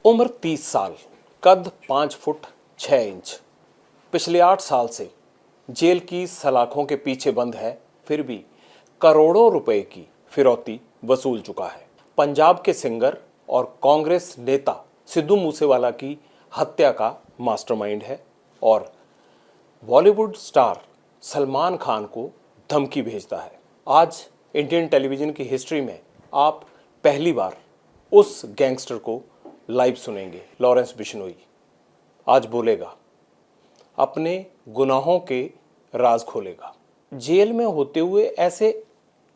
उम्र 30 साल, कद 5 फुट 6 इंच। पिछले 8 साल से जेल की सलाखों के पीछे बंद है, फिर भी करोड़ों रुपए की फिरौती वसूल चुका है। पंजाब के सिंगर और कांग्रेस नेता सिद्धू मूसेवाला की हत्या का मास्टरमाइंड है और बॉलीवुड स्टार सलमान खान को धमकी भेजता है। आज इंडियन टेलीविजन की हिस्ट्री में आप पहली बार उस गैंगस्टर को लाइव सुनेंगे। लॉरेंस बिश्नोई आज बोलेगा, अपने गुनाहों के राज खोलेगा। जेल में होते हुए ऐसे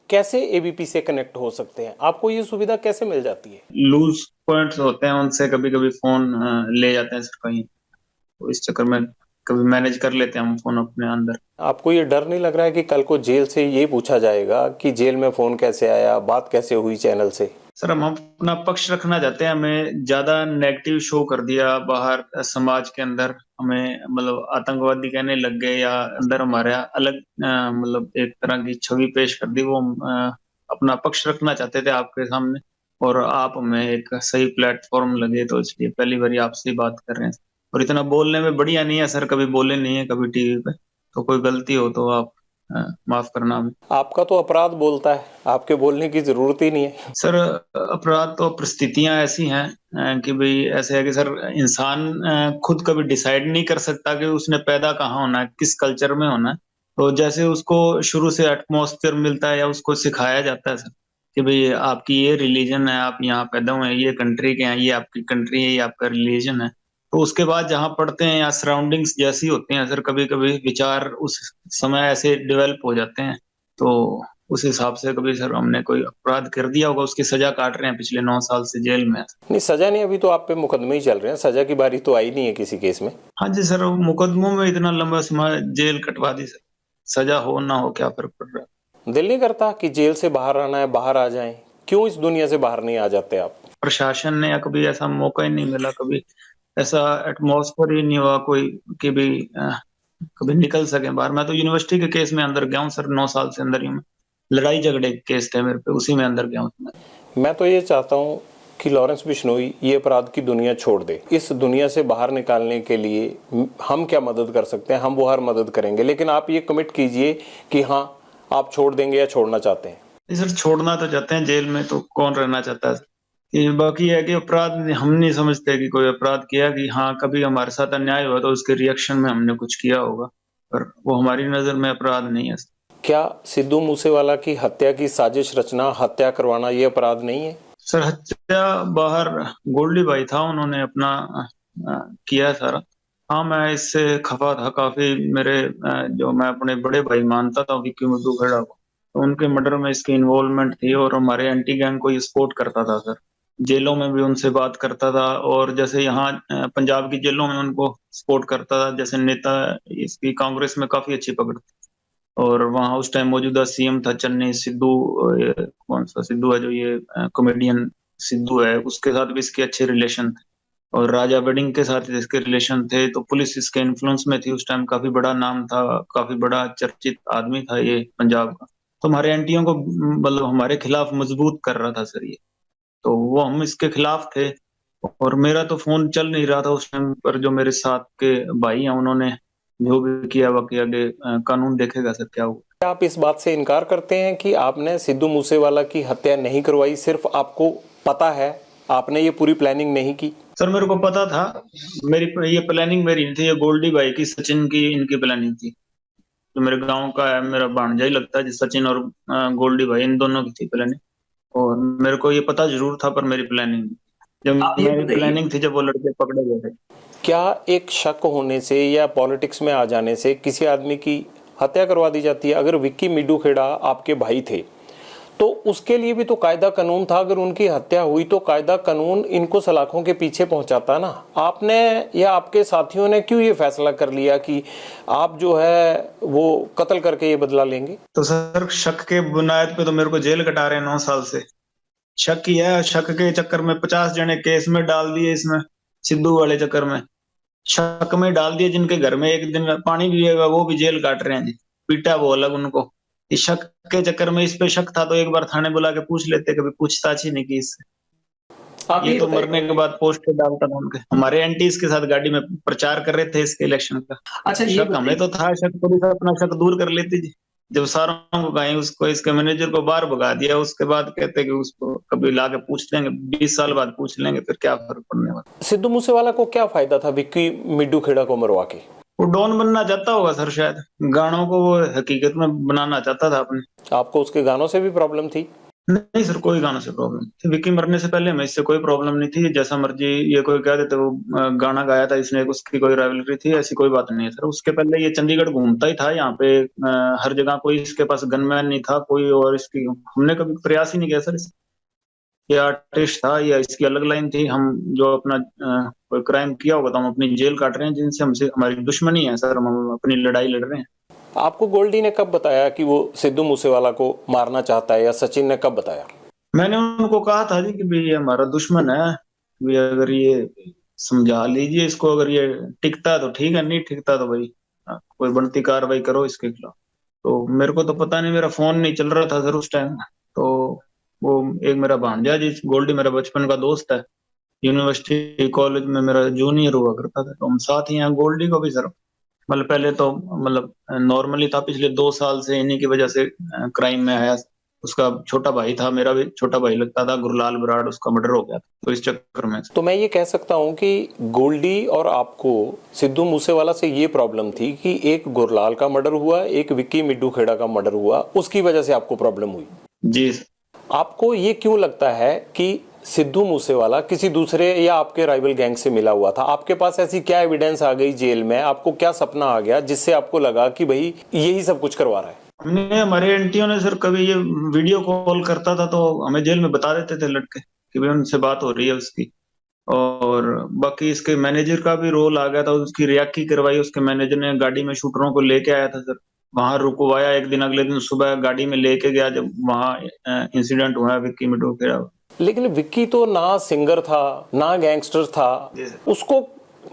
कैसे एबीपी से कनेक्ट हो सकते हैं? आपको ये सुविधा कैसे मिल जाती है? लूज पॉइंट्स होते हैं, उनसे कभी कभी फोन ले जाते हैं सर कहीं, तो इस चक्कर में कभी मैनेज कर लेते हैं हम फोन अपने अंदर। आपको ये डर नहीं लग रहा है कि कल को जेल से ये पूछा जाएगा कि जेल में फोन कैसे आया, बात कैसे हुई चैनल से? सर हम अपना पक्ष रखना चाहते हैं, हमें ज्यादा नेगेटिव शो कर दिया बाहर समाज के अंदर, हमें मतलब आतंकवादी कहने लग गए या अंदर हमारे अलग मतलब एक तरह की छवि पेश कर दी। वो हम अपना पक्ष रखना चाहते थे आपके सामने, और आप हमें एक सही प्लेटफॉर्म लगे, तो इसलिए पहली बार आपसे ही बात कर रहे हैं। और इतना बोलने में बढ़िया नहीं है सर, कभी बोले नहीं है कभी टीवी पे, तो कोई गलती हो तो आप माफ करना हमें। आपका तो अपराध बोलता है, आपके बोलने की जरूरत ही नहीं है। सर अपराध तो परिस्थितियां ऐसी हैं कि भाई ऐसे है कि सर इंसान खुद कभी डिसाइड नहीं कर सकता कि उसने पैदा कहाँ होना है, किस कल्चर में होना है। तो जैसे उसको शुरू से एटमॉस्फेयर मिलता है या उसको सिखाया जाता है सर कि भाई आपकी ये रिलीजन है, आप यहाँ पैदा हुए हैं, ये कंट्री के हैं, ये आपकी कंट्री है, ये आपका रिलीजन है। तो उसके बाद जहाँ पढ़ते हैं या सराउंडिंग्स जैसी होती हैं सर, कभी कभी विचार उस समय ऐसे डेवलप हो जाते हैं। तो उस हिसाब से कभी सर हमने कोई अपराध कर दिया होगा, उसकी सजा काट रहे हैं पिछले 9 साल से जेल में। नहीं, सजा नहीं, अभी तो आप पे मुकदमे ही चल रहे हैं, सजा की बारी तो आई नहीं है किसी केस में। हाँ जी सर, वो मुकदमों में इतना लंबा समय जेल कटवा दी सर, सजा हो ना हो क्या फर्क पड़ रहा है। दिल नहीं करता कि जेल से बाहर आना है, बाहर आ जाएं? क्यों इस दुनिया से बाहर नहीं आ जाते आप? प्रशासन ने या कभी ऐसा मौका ही नहीं मिला, कभी ऐसा एटमॉस्फेयर ही नहीं हुआ कोई कि भी कभी निकल सके बाहर। मैं तो यूनिवर्सिटी के केस में अंदर गया हूँ सर, 9 साल से अंदर ही हूँ। लड़ाई झगड़े के केस थे मेरे पे, उसी में अंदर गया हूँ मैं। मैं तो ये चाहता हूँ कि लॉरेंस बिश्नोई ये अपराध की दुनिया छोड़ दे। इस दुनिया से बाहर निकालने के लिए हम क्या मदद कर सकते हैं, हम वो हर मदद करेंगे, लेकिन आप ये कमिट कीजिए कि हाँ, आप छोड़ देंगे या छोड़ना चाहते हैं? सर छोड़ना तो चाहते हैं, जेल में तो कौन रहना चाहता है। कि बाकी है कि अपराध हम नहीं समझते कि कोई अपराध किया, कि हाँ कभी हमारे साथ अन्याय हुआ तो उसके रिएक्शन में हमने कुछ किया होगा, पर वो हमारी नजर में अपराध नहीं है। क्या सिद्धू मूसेवाला की हत्या की साजिश रचना, हत्या करवाना ये अपराध नहीं है? सर हत्या बाहर गोल्डी भाई था, उन्होंने अपना किया सारा। हाँ मैं इससे खफा था काफी। मेरे जो मैं अपने बड़े भाई मानता था विक्की मुद्दू खेड़ा को, तो उनके मर्डर में इसकी इन्वॉल्वमेंट थी, और हमारे एंटी गैंग को ये सपोर्ट करता था सर। जेलों में भी उनसे बात करता था, और जैसे यहाँ पंजाब की जेलों में उनको सपोर्ट करता था जैसे नेता। इसकी कांग्रेस में काफी अच्छी पकड़ थी। और वहाँ उस टाइम मौजूदा सीएम था चन्नी सिद्धू, कौन सा सिद्धू है जो ये कॉमेडियन सिद्धू है, उसके साथ भी इसके अच्छे रिलेशन थे। और राजा वेडिंग के साथ इसके रिलेशन थे, तो पुलिस इसके इन्फ्लुएंस में थी उस टाइम, काफी बड़ा नाम था, काफी बड़ा चर्चित आदमी था ये पंजाब का। तो हमारे एंटियों को मतलब हमारे खिलाफ मजबूत कर रहा था सर ये, तो वो हम इसके खिलाफ थे। और मेरा तो फोन चल नहीं रहा था उस टाइम पर, जो मेरे साथ के भाई हैं उन्होंने जो भी किया बाकी आगे कानून देखेगा सर क्या हुआ। क्या आप इस बात से इनकार करते हैं कि आपने सिद्धू मूसेवाला की हत्या नहीं करवाई? सिर्फ आपको पता है, आपने ये पूरी प्लानिंग नहीं की? सर मेरे को पता था, मेरी ये प्लानिंग मेरी नहीं थी, ये गोल्डी भाई की, सचिन की, इनकी प्लानिंग थी। जो मेरे गांव का है, मेरा भांजा ही लगता है, जो सचिन और गोल्डी भाई, इन दोनों की थी प्लानिंग। और मेरे को ये पता जरूर था, पर मेरी प्लानिंग जब आप ये मेरी बताइए, प्लानिंग थी जब वो लड़के पकड़े गए थे। क्या एक शक होने से या पॉलिटिक्स में आ जाने से किसी आदमी की हत्या करवा दी जाती है? अगर विक्की मिड्डू खेड़ा आपके भाई थे तो उसके लिए भी तो कायदा कानून था। अगर उनकी हत्या हुई तो कायदा कानून इनको सलाखों के पीछे पहुंचाता ना। आपने या आपके साथियों ने क्यों ये फैसला कर लिया कि आप जो है वो कत्ल करके ये बदला लेंगे? तो सर शक के बुनियाद पे तो मेरे को जेल कटा रहे हैं 9 साल से। शक ही है, शक के चक्कर में 50 जने केस में डाल दिए, इसमें सिद्धू वाले चक्कर में शक में डाल दिए, जिनके घर में एक दिन पानी भी पिएगा वो भी जेल काट रहे हैं जी। पीटा वो अलग उनको। इस शक के चक्कर में, इस पे शक था तो एक बार थाने बुला के पूछ लेते, कभी पूछताछ ही नहीं की इससे। आप ये ये तो बताइए। मरने के बाद पोस्ट डालता था उनके, हमारे एंटी इसके साथ गाड़ी में प्रचार कर रहे थे इसके इलेक्शन का। अच्छा ये शक हमें बताइए। तो था, शक पुलिस अपना शक दूर कर लेती जी। जब सारों को कहीं उसको इसके मैनेजर को बाहर भगा दिया, उसके बाद कहते कि उसको कभी लाके पूछ लेंगे, 20 साल बाद पूछ लेंगे, फिर क्या फर्क पड़ने वाला। सिद्धू मूसेवाला को क्या फायदा था विक्की मिड्डू खेड़ा को मरवा के? वो डॉन बनना चाहता होगा सर, शायद गानों को वो हकीकत में बनाना चाहता था अपने। आपको उसके गानों से भी प्रॉब्लम थी? नहीं सर, कोई गानों से प्रॉब्लम नहीं थी, विक्की मरने से पहले हमें इससे कोई प्रॉब्लम नहीं थी। जैसा मर्जी ये कोई कह देते, वो गाना गाया था इसने, उसकी कोई राइवलरी थी, ऐसी कोई बात नहीं है सर। उसके पहले ये चंडीगढ़ घूमता ही था यहाँ पे, हर जगह कोई इसके पास गनमैन नहीं था कोई, और इसकी हमने कभी प्रयास ही नहीं किया सर। ये आर्टिस्ट था या इसकी अलग लाइन थी। हम जो अपना कोई क्राइम किया होगा तो हम अपनी जेल काट रहे हैं, जिनसे हमसे हमारी दुश्मनी है सर, हम अपनी लड़ाई लड़ रहे हैं। आपको गोल्डी ने कब बताया कि वो सिद्धू मूसेवाला को मारना चाहता है, या सचिन ने कब बताया? मैंने उनको कहा था जी कि भाई ये हमारा दुश्मन है, भी अगर ये समझा लीजिए इसको, अगर ये टिकता तो ठीक है, नहीं टिकता तो भाई कोई बनती कार्रवाई करो इसके खिलाफ। तो मेरे को तो पता नहीं, मेरा फोन नहीं चल रहा था सर उस टाइम। तो वो एक मेरा भांजा जी, गोल्डी मेरा बचपन का दोस्त है, यूनिवर्सिटी कॉलेज में मेरा जूनियर हुआ करता था, तो हम साथ ही हैं। गोल्डी को भी सर मतलब पहले तो मतलब नॉर्मली था, पिछले 2 साल से इन्हीं की वजह से क्राइम में आया। उसका छोटा भाई था, मेरा भी छोटा भाई लगता था, गुरलाल बराड़, उसका मर्डर हो गया था, तो इस चक्कर में। तो मैं ये कह सकता हूँ कि गोल्डी और आपको सिद्धू मूसेवाला से ये प्रॉब्लम थी कि एक गुरलाल का मर्डर हुआ, एक विक्की मिड्डू खेड़ा का मर्डर हुआ, उसकी वजह से आपको प्रॉब्लम हुई। जी सर। आपको ये क्यों लगता है कि सिद्धू मूसेवाला किसी दूसरे या आपके राइवल गैंग से मिला हुआ था? आपके पास ऐसी क्या एविडेंस आ गई जेल में, आपको क्या सपना आ गया जिससे आपको लगा कि भाई यही सब कुछ करवा रहा है? हमने हमारे एंटीओ ने सर, कभी ये वीडियो कॉल करता था तो हमें जेल में बता देते थे लड़के कि भाई उनसे बात हो रही है उसकी। और बाकी इसके मैनेजर का भी रोल आ गया था, उसकी रियाकी करवाई उसके मैनेजर ने, गाड़ी में शूटरों को लेके आया था सर, वहां रुकवाया, एक दिन अगले दिन सुबह गाड़ी में लेके गया जब वहां इंसिडेंट हुआ विक्की मिडो के। लेकिन विक्की तो ना सिंगर था ना गैंगस्टर था, उसको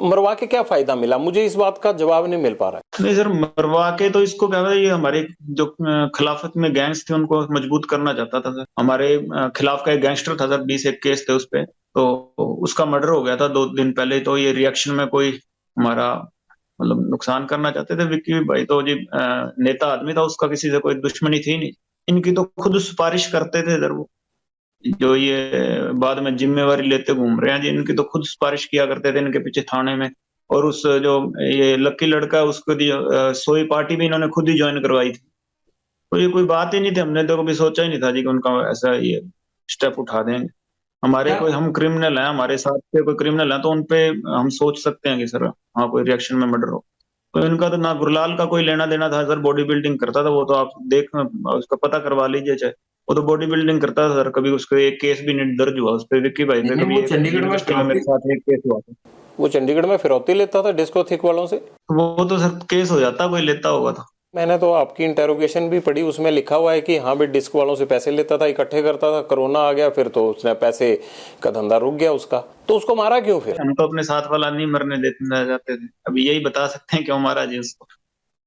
मरवा के क्या फायदा मिला? मुझे इस बात का जवाब नहीं मिल पा रहा है। नहीं सर, मरवा के तो इसको क्या, ये हमारे जो खिलाफत में गैंग्स थे उनको मजबूत करना चाहता था सर। हमारे खिलाफ का एक गैंगस्टर था सर, 20 एक केस थे उस पे, तो उसका मर्डर हो गया था 2 दिन पहले। तो ये रिएक्शन में कोई हमारा मतलब नुकसान करना चाहते थे। विक्की भाई तो जी नेता आदमी था, उसका किसी से कोई दुश्मनी थी नहीं। इनकी तो खुद सिफारिश करते थे सर वो, जो ये बाद में जिम्मेवारी लेते घूम रहे हैं जी, इनकी तो खुद सिफारिश किया करते थे इनके पीछे थाने में। और उस जो ये लक्की लड़का है उसको सोई पार्टी भी इन्होंने खुद ही ज्वाइन करवाई थी। तो ये कोई बात ही नहीं थी, हमने तो कभी सोचा ही नहीं था जी कि उनका ऐसा ये स्टेप उठा देंगे। हमारे क्या कोई, हम क्रिमिनल हैं, हमारे साथ के कोई क्रिमिनल हैं तो उनपे हम सोच सकते हैं कि सर हाँ कोई रिएक्शन में मर्डर हो। तो इनका तो ना गुरलाल का कोई लेना देना था सर, बॉडी बिल्डिंग करता था वो, तो आप देख उसका पता करवा लीजिए चाहे। वो तो बॉडी बिल्डिंग करता था सर, कभी उसके एक केस भी नहीं दर्ज हुआ उस पे, विक्की भाई पे नहीं, कभी वो एक चंडीगढ़ में यूनिवर्सिटी में मेरे साथ एक केस हुआ था। वो चंडीगढ़ में फिरौती लेता था डिस्को थिक वालों से। वो तो सर केस हो जाता कोई लेता होगा तो। मैंने तो आपकी इंटेरोगेशन भी पढ़ी, उसमें लिखा हुआ है कि हाँ भाई डिस्क वालों से पैसे लेता था, इकट्ठे करता था, कोरोना आ गया फिर तो उसने पैसे का धंधा रुक गया उसका। तो उसको मारा क्यों फिर? हम तो अपने साथ वाला नहीं मरने देते जाते थे, अभी यही बता सकते हैं क्यों मारा जी उसको,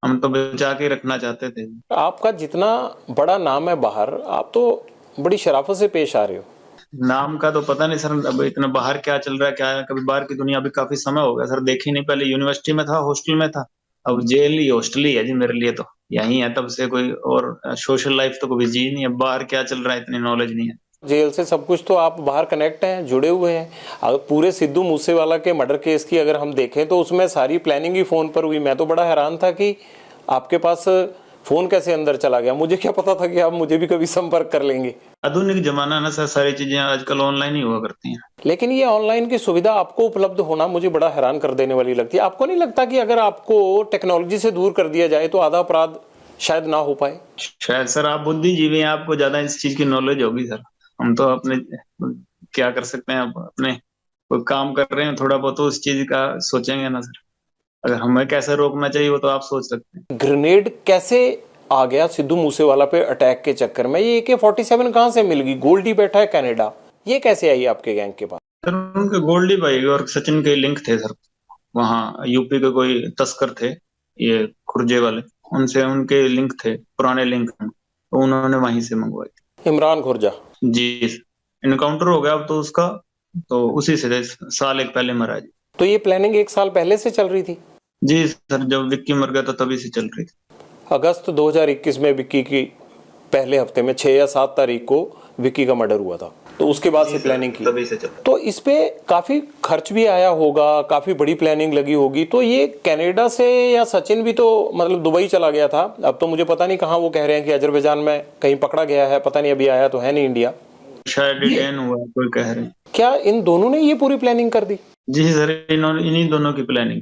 हम तो बचा के रखना चाहते थे। आपका जितना बड़ा नाम है बाहर, आप तो बड़ी शराफत से पेश आ रहे हो। नाम का तो पता नहीं सर, अब इतना बाहर क्या चल रहा है क्या है, कभी बाहर की दुनिया भी काफी समय हो गया सर देखी नहीं। पहले यूनिवर्सिटी में था, हॉस्टल में था, अब जेल ही हॉस्टल ही है जी मेरे लिए तो। यही है तब से, कोई और सोशल लाइफ तो कभी जी नहीं है, बाहर क्या चल रहा है इतनी नॉलेज नहीं है। जेल से सब कुछ तो आप बाहर कनेक्ट हैं, जुड़े हुए हैं। अगर पूरे सिद्धू मूसेवाला के मर्डर केस की अगर हम देखें तो उसमें सारी प्लानिंग ही फोन पर हुई। मैं तो बड़ा हैरान था कि आपके पास फोन कैसे अंदर चला गया। मुझे क्या पता था कि आप मुझे भी कभी संपर्क कर लेंगे। आधुनिक जमाना ना सर, सारी चीजें आजकल ऑनलाइन ही हुआ करती हैं। लेकिन ये ऑनलाइन की सुविधा आपको उपलब्ध होना मुझे बड़ा हैरान कर देने वाली लगती है। आपको नहीं लगता कि अगर आपको टेक्नोलॉजी से दूर कर दिया जाए तो आधा अपराध शायद ना हो पाए? शायद सर आप बुद्धिजीवी हैं, आपको ज्यादा इस चीज की नॉलेज होगी सर। हम तो अपने क्या कर सकते हैं, अपने कोई काम कर रहे हैं थोड़ा बहुत तो उस चीज का सोचेंगे ना सर। अगर हमें कैसे रोकना चाहिए वो तो आप सोच सकते हैं। ग्रेनेड कैसे आ गया सिद्धू मूसेवाला पे अटैक के चक्कर में? ये AK-47 कहां से मिल गई? गोल्डी बैठा है कनाडा, ये कैसे आई आपके गैंग के पास? सर उनके गोल्डी भाई और सचिन के लिंक थे सर, वहाँ यूपी के कोई तस्कर थे ये खुर्जे वाले, उनसे उनके लिंक थे, पुराने लिंक, तो उन्होंने वहीं से मंगवाई थी। इमरान खुर्जा। जी। इनकाउंटर हो गया अब तो उसका, तो उसी से साल एक पहले मरा जी। तो ये प्लानिंग 1 साल पहले से चल रही थी? जी सर, जब विक्की मर गया था तभी से चल रही थी। अगस्त 2021 में विक्की की पहले हफ्ते में 6 या 7 तारीख को विक्की का मर्डर हुआ था, तो उसके बाद से प्लानिंग की। तभी से चल। तो इस पे काफी खर्च भी आया होगा, काफी बड़ी प्लानिंग लगी होगी। तो ये कनाडा से, या सचिन भी तो मतलब दुबई चला गया था, अब तो मुझे पता नहीं कहाँ, वो कह रहे हैं कि अजरबैजान में कहीं पकड़ा गया है, पता नहीं अभी आया तो है नहीं इंडिया, शायद डिटेन हुआ कोई कह रहे हैं। क्या इन दोनों ने ये पूरी प्लानिंग कर दी? जी सर, इन्हीं दोनों की प्लानिंग।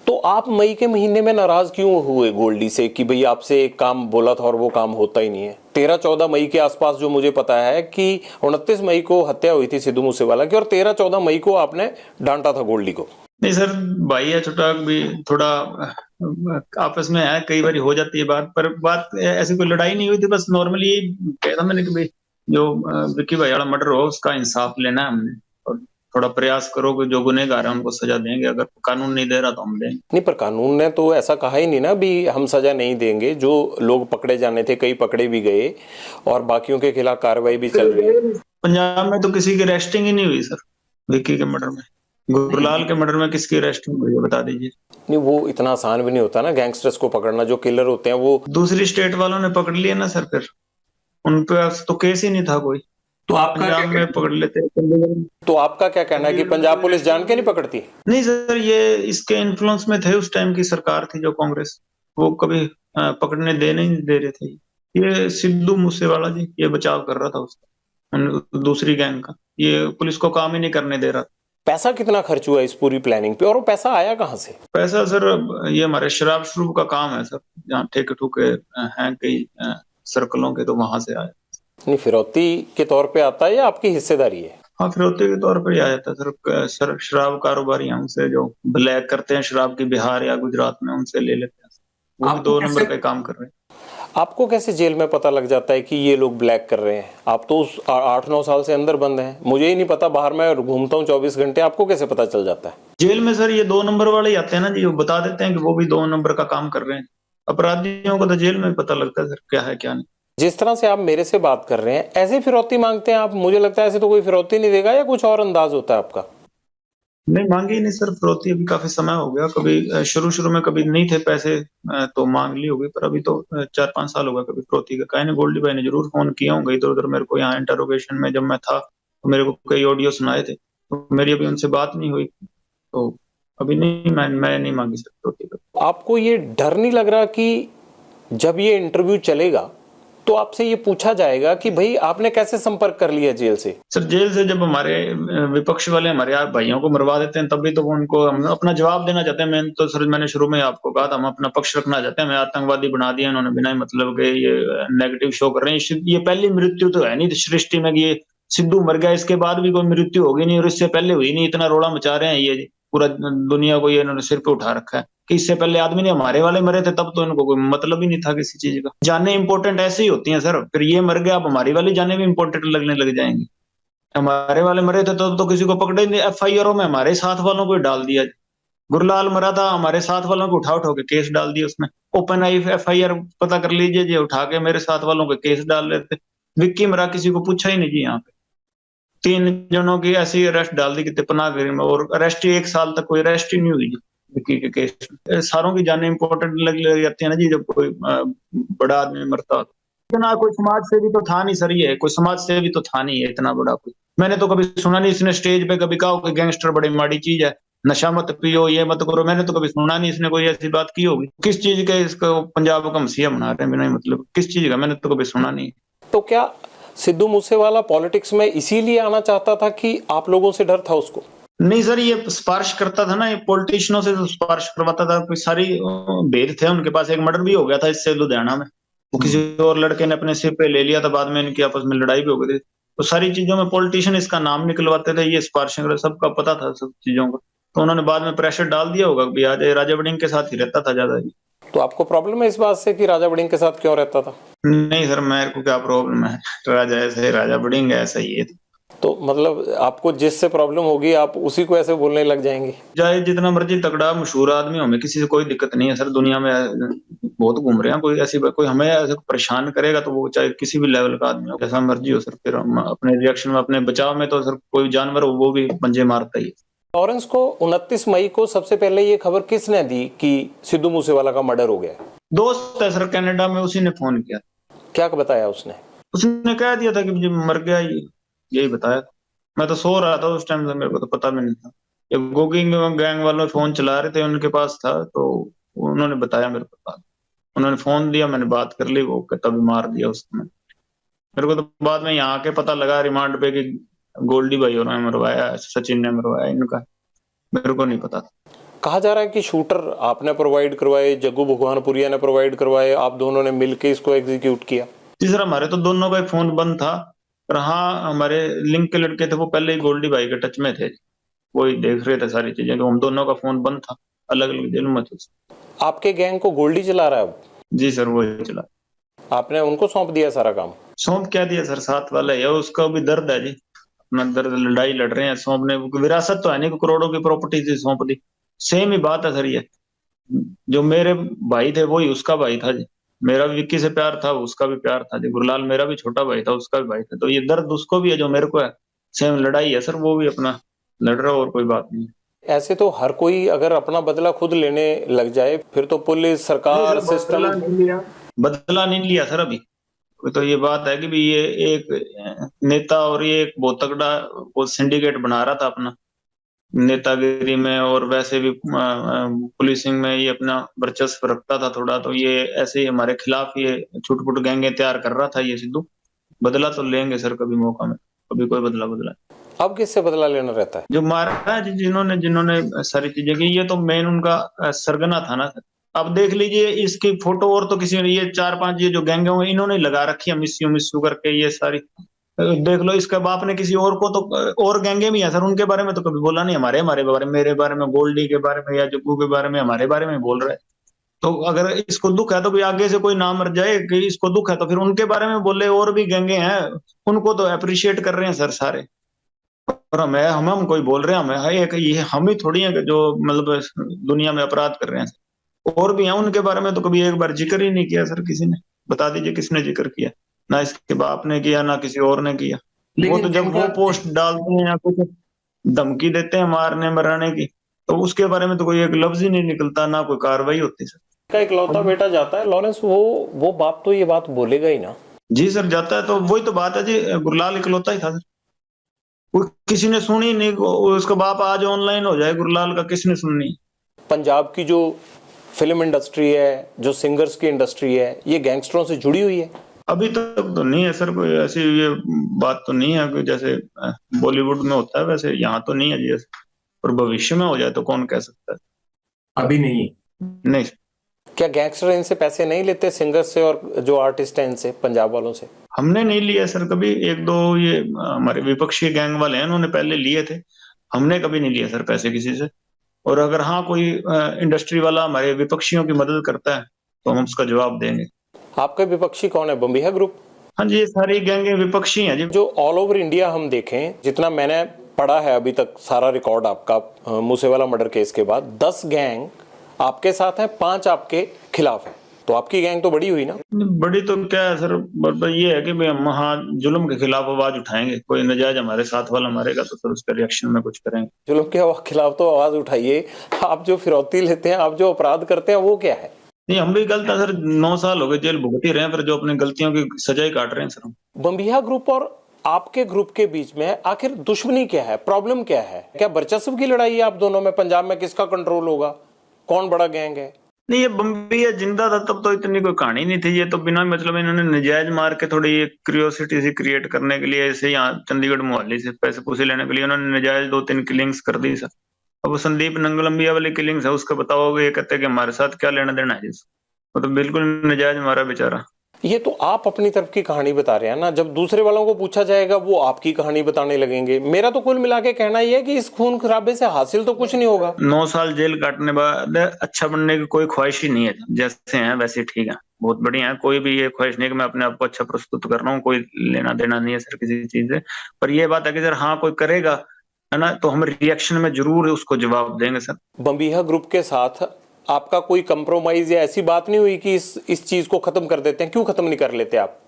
तो आप मई के महीने में नाराज क्यों हुए गोल्डी से कि भाई आपसे एक काम बोला था और वो काम होता ही नहीं है? 13-14 मई के आसपास जो मुझे पता है कि 29 मई को हत्या हुई थी सिद्धू मूसेवाला की, और 13-14 मई को आपने डांटा था गोल्डी को। नहीं सर, भाई है छोटा भी, थोड़ा आपस में है, कई बार हो जाती है बात, पर बात ऐसी कोई लड़ाई नहीं हुई थी, बस नॉर्मली यही कहा था मैंने कि भाई जो विक्की भाई वाला मर्डर हो उसका इंसाफ लेना है हमने, और थोड़ा प्रयास करो कि जो गुनहगार है उनको सजा देंगे, अगर कानून नहीं दे रहा तो हम देंगे। नहीं, पर कानून ने तो ऐसा कहा ही नहीं ना भी हम सजा नहीं देंगे। जो लोग पकड़े जाने थे कई पकड़े भी गए और बाकियों के खिलाफ कार्रवाई भी चल रही है। पंजाब में तो किसी की अरेस्टिंग ही नहीं हुई सर, विक्की के मर्डर में। गुरलाल के मर्डर में किसकी अरेस्टिंग हुई है बता दीजिए। नहीं, वो इतना आसान भी नहीं होता ना गैंगस्टर्स को पकड़ना, जो किलर होते हैं वो। दूसरी स्टेट वालों ने पकड़ लिया ना सर, फिर उन पे तो केस ही नहीं था कोई, तो आपका पंजाब में पकड़ लेते। तो आपका क्या कहना है कि पंजाब पुलिस जान के नहीं पकड़ती? नहीं सर, ये इसके इन्फ्लुएंस में थे, उस टाइम की सरकार थी जो कांग्रेस, वो कभी पकड़ने दे नहीं दे रहे थे। ये सिद्धू मूसेवाला जी ये बचाव कर रहा था उसका, दूसरी गैंग का, ये पुलिस को काम ही नहीं करने दे रहा। पैसा कितना खर्च हुआ इस पूरी प्लानिंग पे, और वो पैसा आया कहाँ से? पैसा सर, ये हमारे शराब शुरूब का काम है सर, जहाँ ठेके ठुके हैं कई सर्कलों के, तो वहां से आया। नहीं, फिरौती के तौर पे आता है या आपकी हिस्सेदारी है? हाँ, फिरौती के तौर पर ही आ जाता है सर शराब कारोबारी हमसे जो ब्लैक करते हैं शराब की, बिहार या गुजरात में, उनसे ले लेते हैं। वो भी 2 नंबर पे काम कर रहे हैं। आपको कैसे जेल में पता लग जाता है कि ये लोग ब्लैक कर रहे हैं? आप तो उस 8-9 साल से अंदर बंद हैं, मुझे ही नहीं पता, बाहर मैं घूमता हूँ 24 घंटे, आपको कैसे पता चल जाता है? जेल में सर ये 2 नंबर वाले ही आते हैं ना जी, वो बता देते हैं कि वो भी 2 नंबर का काम कर रहे हैं। अपराधियों को तो जेल में पता लगता है सर क्या है क्या नहीं। जिस तरह से आप मेरे से बात कर रहे हैं, ऐसे फिरौती मांगते हैं आप? मुझे लगता है ऐसे तो कोई फिरौती नहीं देगा, या कुछ और अंदाज होता है आपका? नहीं, मांगी ही नहीं सर फिरौती, अभी काफी समय हो गया। कभी शुरू में कभी नहीं थे पैसे तो मांग ली होगी, पर अभी तो 4-5 साल हो गए कभी फिरौती का। कहीं गोल्डी भाई ने जरूर फोन किया होगा इधर उधर मेरे को, यहाँ इंटरोगेशन में जब मैं था तो मेरे को कई ऑडियो सुनाए थे, तो मेरी अभी उनसे बात नहीं हुई, तो अभी नहीं, मैं नहीं मांगी सर फिरौती का। आपको ये डर नहीं लग रहा कि जब ये इंटरव्यू चलेगा तो आपसे ये पूछा जाएगा कि भाई आपने कैसे संपर्क कर लिया जेल से? सर जेल से जब हमारे विपक्ष वाले हमारे यार भाइयों को मरवा देते हैं, तब भी तो वो उनको हम अपना जवाब देना चाहते हैं। मैं तो सर, मैंने शुरू में आपको कहा था हम अपना पक्ष रखना चाहते हैं। हमें आतंकवादी बना दिया इन्होंने बिना ही मतलब के, ये नेगेटिव शो कर रहे हैं। ये पहली मृत्यु तो है नहीं सृष्टि में कि ये सिद्धू मर गया, इसके बाद भी कोई मृत्यु होगी नहीं, और इससे पहले हुई नहीं। इतना रोला मचा रहे हैं ये, पूरा दुनिया को ये इन्होंने सिर पे उठा रखा है कि इससे पहले आदमी नहीं, हमारे वाले मरे थे तब तो इनको कोई मतलब ही नहीं था किसी चीज का। जाने इंपॉर्टेंट ऐसे ही होती हैं सर, फिर ये मर गया, अब हमारी वाली जाने भी इंपॉर्टेंट लगने लग जाएंगी। हमारे वाले मरे थे तब तो किसी को पकड़े नहीं, एफआईआर में हमारे साथ वालों को डाल दिया। गुरलाल मरा था, हमारे साथ वालों को उठा के केस डाल दिया उसमें। ओपन आई एफआईआर पता कर लीजिए जी, उठा के मेरे साथ वालों के केस डाल रहे थे। विक्की मरा, किसी को पूछा ही नहीं जी। यहाँ पे 3 जनों की ऐसी अरेस्ट डाल दी कि पनागिरी में, और अरेस्ट ही 1 साल तक कोई अरेस्ट ही नहीं हुई जी विक्की के केस में। सारों की जाने इंपॉर्टेंट लग जाती है ना जी, जब कोई बड़ा आदमी मरता हो। इतना कोई समाज सेवी तो था नहीं सर, ये कोई समाज सेवी तो था नहीं है इतना बड़ा कोई। मैंने तो कभी सुना नहीं इसने स्टेज पे कभी कहा कि गैंगस्टर बड़ी माड़ी चीज है, नशा मत पियो, ये मत करो। मैंने तो कभी सुना नहीं इसने कोई ऐसी बात की होगी। किस चीज का इसको पंजाब का मसीहा बना रहे हैं बिना मतलब, किस चीज का? मैंने तो कभी सुना नहीं। तो क्या सिद्धू मूसेवाला पॉलिटिक्स में इसीलिए आना चाहता था कि आप लोगों से डर था उसको? नहीं सर, ये सिफारिश करता था ना, ये पॉलिटिशियनों से तो सिफारिश करवाता था। कोई सारी भेद थे उनके पास। एक मर्डर भी हो गया था इससे लुधियाना में, वो किसी और लड़के ने अपने सिर पे ले लिया था, बाद में इनकी आपस में लड़ाई भी हो गई थी। तो सारी चीजों में पॉलिटिशियन इसका नाम निकलवाते थे, ये सिफारिश, सबका पता था सब चीजों का। तो उन्होंने बाद में प्रेशर डाल दिया होगा कि आज राजा वड़िंग के साथ ही रहता था ज्यादा। तो आपको प्रॉब्लम है इस बात से कि राजा वड़िंग के साथ क्यों रहता था? नहीं सर, मेरे को क्या प्रॉब्लम है, राजा ऐसे राजा वड़िंग ऐसा ही है। तो मतलब आपको जिससे प्रॉब्लम होगी आप उसी को ऐसे बोलने लग जाएंगे? चाहे जितना मर्जी तगड़ा मशहूर आदमी हो, हमें किसी से कोई दिक्कत नहीं है सर। दुनिया में बहुत घूम रहे हैं, कोई ऐसी कोई हमें ऐसे परेशान करेगा तो वो चाहे किसी भी लेवल का आदमी हो, जैसा मर्जी हो सर, फिर हम अपने रिएक्शन में, अपने बचाव में तो सर कोई जानवर हो वो भी पंजे मारता ही है। लॉरेंस को 29 मई को सबसे पहले ये खबर किसने दी कि सिद्धू मूसेवाला का मर्डर हो गया? दोस्त है सर कनाडा में, उसी ने फोन किया। क्या बताया उसने? उसने कह दिया था कि मुझे मर गया, यही बताया। मैं तो सो रहा था उस टाइम से, मेरे को तो पता भी नहीं था। ये गोगिंग गैंग वालों फोन चला रहे थे, उनके पास था, तो उन्होंने बताया मेरे को। उन्होंने फोन दिया, मैंने बात कर ली, वो तभी मार दिया उसने। मेरे को तो बाद में यहाँ आके पता लगा रिमांड पे कि गोल्डी भाई ने मरवाया, सचिन ने मरवाया इनका, मेरे को नहीं पता। कहा जा रहा है कि शूटर आपने प्रोवाइड करवाए, जग्गू भगवानपुरिया ने प्रोवाइड करवाए, आप दोनों ने मिलकर इसको एग्जीक्यूट किया। तीसरा हमारे तो दोनों का फोन बंद था, पर हाँ हमारे लिंक के लड़के थे वो पहले ही गोल्डी भाई के टच में थे, वही देख रहे थे सारी चीजें। तो हम दोनों का फोन बंद था, अलग अलग जेल में थे। आपके गैंग को गोल्डी चला रहा है अब? जी सर, वही चला। आपने उनको सौंप दिया सारा काम? सौंप क्या दिया सर, साथ वाला है, उसका भी दर्द है जी, अपना दर्द, लड़ाई लड़ रहे हैं। सौंपने विरासत तो है नहीं, करोड़ों की प्रॉपर्टी थी, सौंप दी। सेम ही बात है सर, ये जो मेरे भाई थे वही उसका भाई था जी। मेरा भी विक्की से प्यार था, उसका भी प्यार था जी। गुरलाल मेरा भी छोटा भाई था, उसका भी भाई था, तो ये दर्द उसको भी है जो मेरे को है। सेम लड़ाई है सर, वो भी अपना लड़ रहा, और कोई बात नहीं। ऐसे तो हर कोई अगर अपना बदला खुद लेने लग जाए फिर तो पुलिस, सरकार, सिस्टम। बदला नहीं लिया सर अभी। तो ये बात है कि भी ये एक नेता और ये एक बहुत तगड़ा वो सिंडिकेट बना रहा था अपना, नेतागिरी में और वैसे भी पुलिसिंग में ये अपना वर्चस्व रखता था थोड़ा। तो ये ऐसे ही हमारे खिलाफ ये छुटपुट गैंगे तैयार कर रहा था ये सिद्धू। बदला तो लेंगे सर कभी मौका में, कभी कोई बदला बदला। अब किससे बदला लेना रहता है? जो मारा है जिन्होंने जिन्होंने सारी चीजें की, ये तो मेन उनका सरगना था ना सर। अब देख लीजिए इसकी फोटो, और तो किसी ने, ये 4-5 ये जो गैंगे होंगे इन्होंने लगा रखी है मिस्यू मिस्यू करके ये सारी। देख लो इसके बाप ने किसी और को, तो और गैंगे भी है सर, उनके बारे में तो कभी बोला नहीं। हमारे हमारे बारे में, मेरे बारे में, गोल्डी के बारे में या जग्गू के बारे में, हमारे बारे में बोल रहा है। तो अगर इसको दुख है तो भी आगे से कोई ना मर जाए, कि इसको दुख है तो फिर उनके बारे में बोले। और भी गैंगे हैं, उनको तो अप्रिशिएट कर रहे हैं सर सारे। और हम कोई बोल रहे हैं, हमें एक ये हम ही थोड़ी है जो मतलब दुनिया में अपराध कर रहे हैं। और भी हैं, उनके बारे में तो कभी एक बार जिक्र ही नहीं किया सर किसी ने। बता दीजिए किसने जिक्र किया? ना इसके बाप ने किया, ना किसी और ने किया। वो तो जब वो पोस्ट डालते हैं या कुछ धमकी देते हैं मारने मराने की, तो उसके बारे में तो कोई एक लफ्ज ही नहीं निकलता, ना कोई कार्रवाई होती सर। का इकलौता बेटा जाता है लॉरेंस, वो बाप तो ये बात बोलेगा ही ना। जी सर जाता है, तो वही तो बात है जी, गुरलाल इकलौता ही था सर। वो किसी ने सुनी नहीं, उसका बाप आज ऑनलाइन हो जाए, गुरलाल का किसने सुननी? पंजाब की जो फिल्म इंडस्ट्री है, जो सिंगर्स की इंडस्ट्री है, ये गैंगस्टरों से जुड़ी हुई है। अभी तक तो नहीं है सर, कोई ऐसी ये बात तो नहीं है, कोई जैसे बॉलीवुड में होता है वैसे यहाँ तो नहीं है जी। और भविष्य में हो जाए तो कौन कह सकता है। अभी नहीं। नहीं। क्या गैंगस्टर इनसे पैसे नहीं लेते, सिंगर्स से और जो आर्टिस्ट हैं इनसे, पंजाब वालों से? हमने नहीं लिया सर कभी। एक दो ये हमारे विपक्षी गैंग वाले हैं, उन्होंने पहले लिए थे। हमने कभी नहीं लिया सर पैसे किसी से। और अगर हाँ कोई इंडस्ट्री वाला हमारे विपक्षियों की मदद करता है तो हम उसका जवाब देंगे। आपका विपक्षी कौन है? बम्बिहा ग्रुप? हाँ जी, ये सारी गैंगे विपक्षी हैं जी। जो ऑल ओवर इंडिया हम देखें, जितना मैंने पढ़ा है अभी तक सारा रिकॉर्ड आपका मूसेवाला मर्डर केस के बाद, 10 गैंग आपके साथ हैं, 5 आपके खिलाफ है। तो आपकी गैंग तो बड़ी हुई ना? बड़ी तो क्या है सर, बस ये है कि भाई हम हाँ जुल्म के खिलाफ आवाज उठाएंगे। कोई नजायज हमारे साथ वाला मारेगा तो फिर उसके रिएक्शन में कुछ करेंगे। जुल्म के खिलाफ तो आवाज उठाइए। आप जो फिरौती लेते हैं, आप जो अपराध करते हैं, वो क्या है? नहीं, हम भी गलत है सर। 9 साल हो गए जेल भुगत ही रहे हैं, फिर जो अपनी गलतियों की सजाई काट रहे हैं सर हम। बम्बिहा ग्रुप और आपके ग्रुप के बीच में आखिर दुश्मनी क्या है, प्रॉब्लम क्या है? क्या वर्चस्व की लड़ाई है आप दोनों में? पंजाब में किसका कंट्रोल होगा, कौन बड़ा गैंग है? नहीं, ये बम्बिया जिंदा था तब तो इतनी कोई कहानी नहीं थी। ये तो बिना मतलब इन्होंने नजायज मार के थोड़ी ये क्यूरियोसिटी सी क्रिएट करने के लिए, ऐसे यहाँ चंडीगढ़ मोहाली से पैसे पूसे लेने के लिए उन्होंने नजायज 2-3 किलिंग्स कर दी सर। अब वो संदीप नंगलम्बिया वाली किलिंग्स है, उसका बताओगे, ये कहते हैं कि हमारे साथ क्या लेना देना है जिस, वो तो बिल्कुल नजायज मारा बेचारा। ये तो आप अपनी तरफ की कहानी बता रहे हैं ना, जब दूसरे वालों को पूछा जाएगा वो आपकी कहानी बताने लगेंगे। मेरा तो कुल मिला के कहना ये है कि इस खून खराबे से हासिल तो कुछ नहीं होगा। 9 साल जेल काटने बाद अच्छा बनने की कोई ख्वाहिश ही नहीं है, जैसे हैं वैसे ठीक है, बहुत बढ़िया है। कोई भी ये ख्वाहिश नहीं है कि मैं अपने आप को अच्छा प्रस्तुत कर रहा हूँ, कोई लेना देना नहीं है सर किसी चीज से। पर ये बात है कि सर हाँ कोई करेगा है ना, तो हम रिएक्शन में जरूर उसको जवाब देंगे सर। बम्बीहा ग्रुप के साथ आपका कोई कंप्रोमाइज या ऐसी बात नहीं हुई कि इस चीज को खत्म कर देते हैं? क्यों खत्म नहीं कर लेते आप?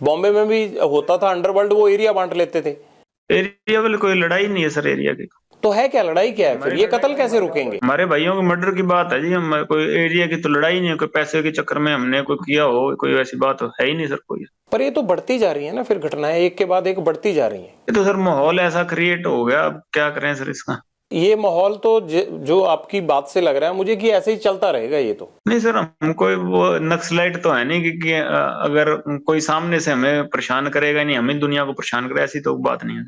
बॉम्बे में भी होता था अंडरवर्ल्ड, वो एरिया बांट लेते थे। एरिया वाली कोई लड़ाई नहीं है सर एरिया की। तो है क्या लड़ाई, क्या है फिर? ये कत्ल कैसे रुकेंगे? हमारे भाइयों के मर्डर की बात है जी, हम कोई एरिया की तो लड़ाई नहीं है, कोई पैसे के चक्कर में हमने कोई किया हो, कोई ऐसी बात है ही नहीं सर कोई। पर ये तो बढ़ती जा रही है ना, फिर घटनाएं एक के बाद एक बढ़ती जा रही हैं। ये तो सर माहौल ऐसा क्रिएट हो गया, अब क्या करें सर इसका। ये माहौल तो जो आपकी बात से लग रहा है मुझे कि ऐसे ही चलता रहेगा ये तो। नहीं सर, हम कोई वो नक्सलाइट तो है नहीं कि अगर कोई सामने से हमें परेशान करेगा नहीं, हमें दुनिया को परेशान करे, ऐसी तो बात नहीं है।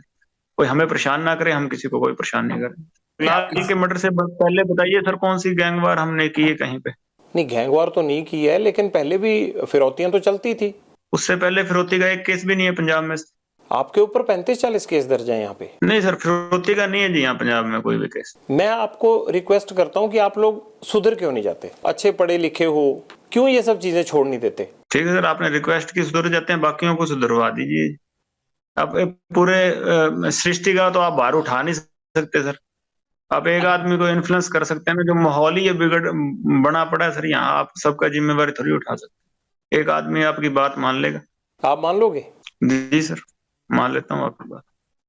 कोई हमें परेशान ना करे, हम किसी को कोई परेशान नहीं करें। फिलहाल के मर्डर से पहले बताइए सर कौन सी गैंगवार हमने की है कहीं पे? नहीं, गैंगवार तो नहीं की है, लेकिन पहले भी फिरौतियां तो चलती थी। उससे पहले फिरौती का एक केस भी नहीं है पंजाब में। आपके ऊपर 35-40 केस दर्ज है यहाँ पे। नहीं सर, फिरौती का नहीं है जी यहाँ पंजाब में कोई भी केस। मैं आपको रिक्वेस्ट करता हूँ कि आप लोग सुधर क्यों नहीं जाते? अच्छे पढ़े लिखे हो, क्यों ये सब चीजें छोड़ नहीं देते? ठीक है सर, आपने रिक्वेस्ट की, सुधर जाते हैं, बाकियों को सुधरवा दीजिए। अब पूरे सृष्टि का तो आप भार उठा नहीं सकते सर। आप एक आदमी को इन्फ्लुएंस कर सकते हैं ना, जो माहौल ही ये बिगड़ बना पड़ा है सर यहाँ, आप सबका जिम्मेवारी थोड़ी उठा सकते। एक आदमी आपकी बात मान लेगा? आप मान लोगे? जी सर, मान लेता हूँ आपकी बात।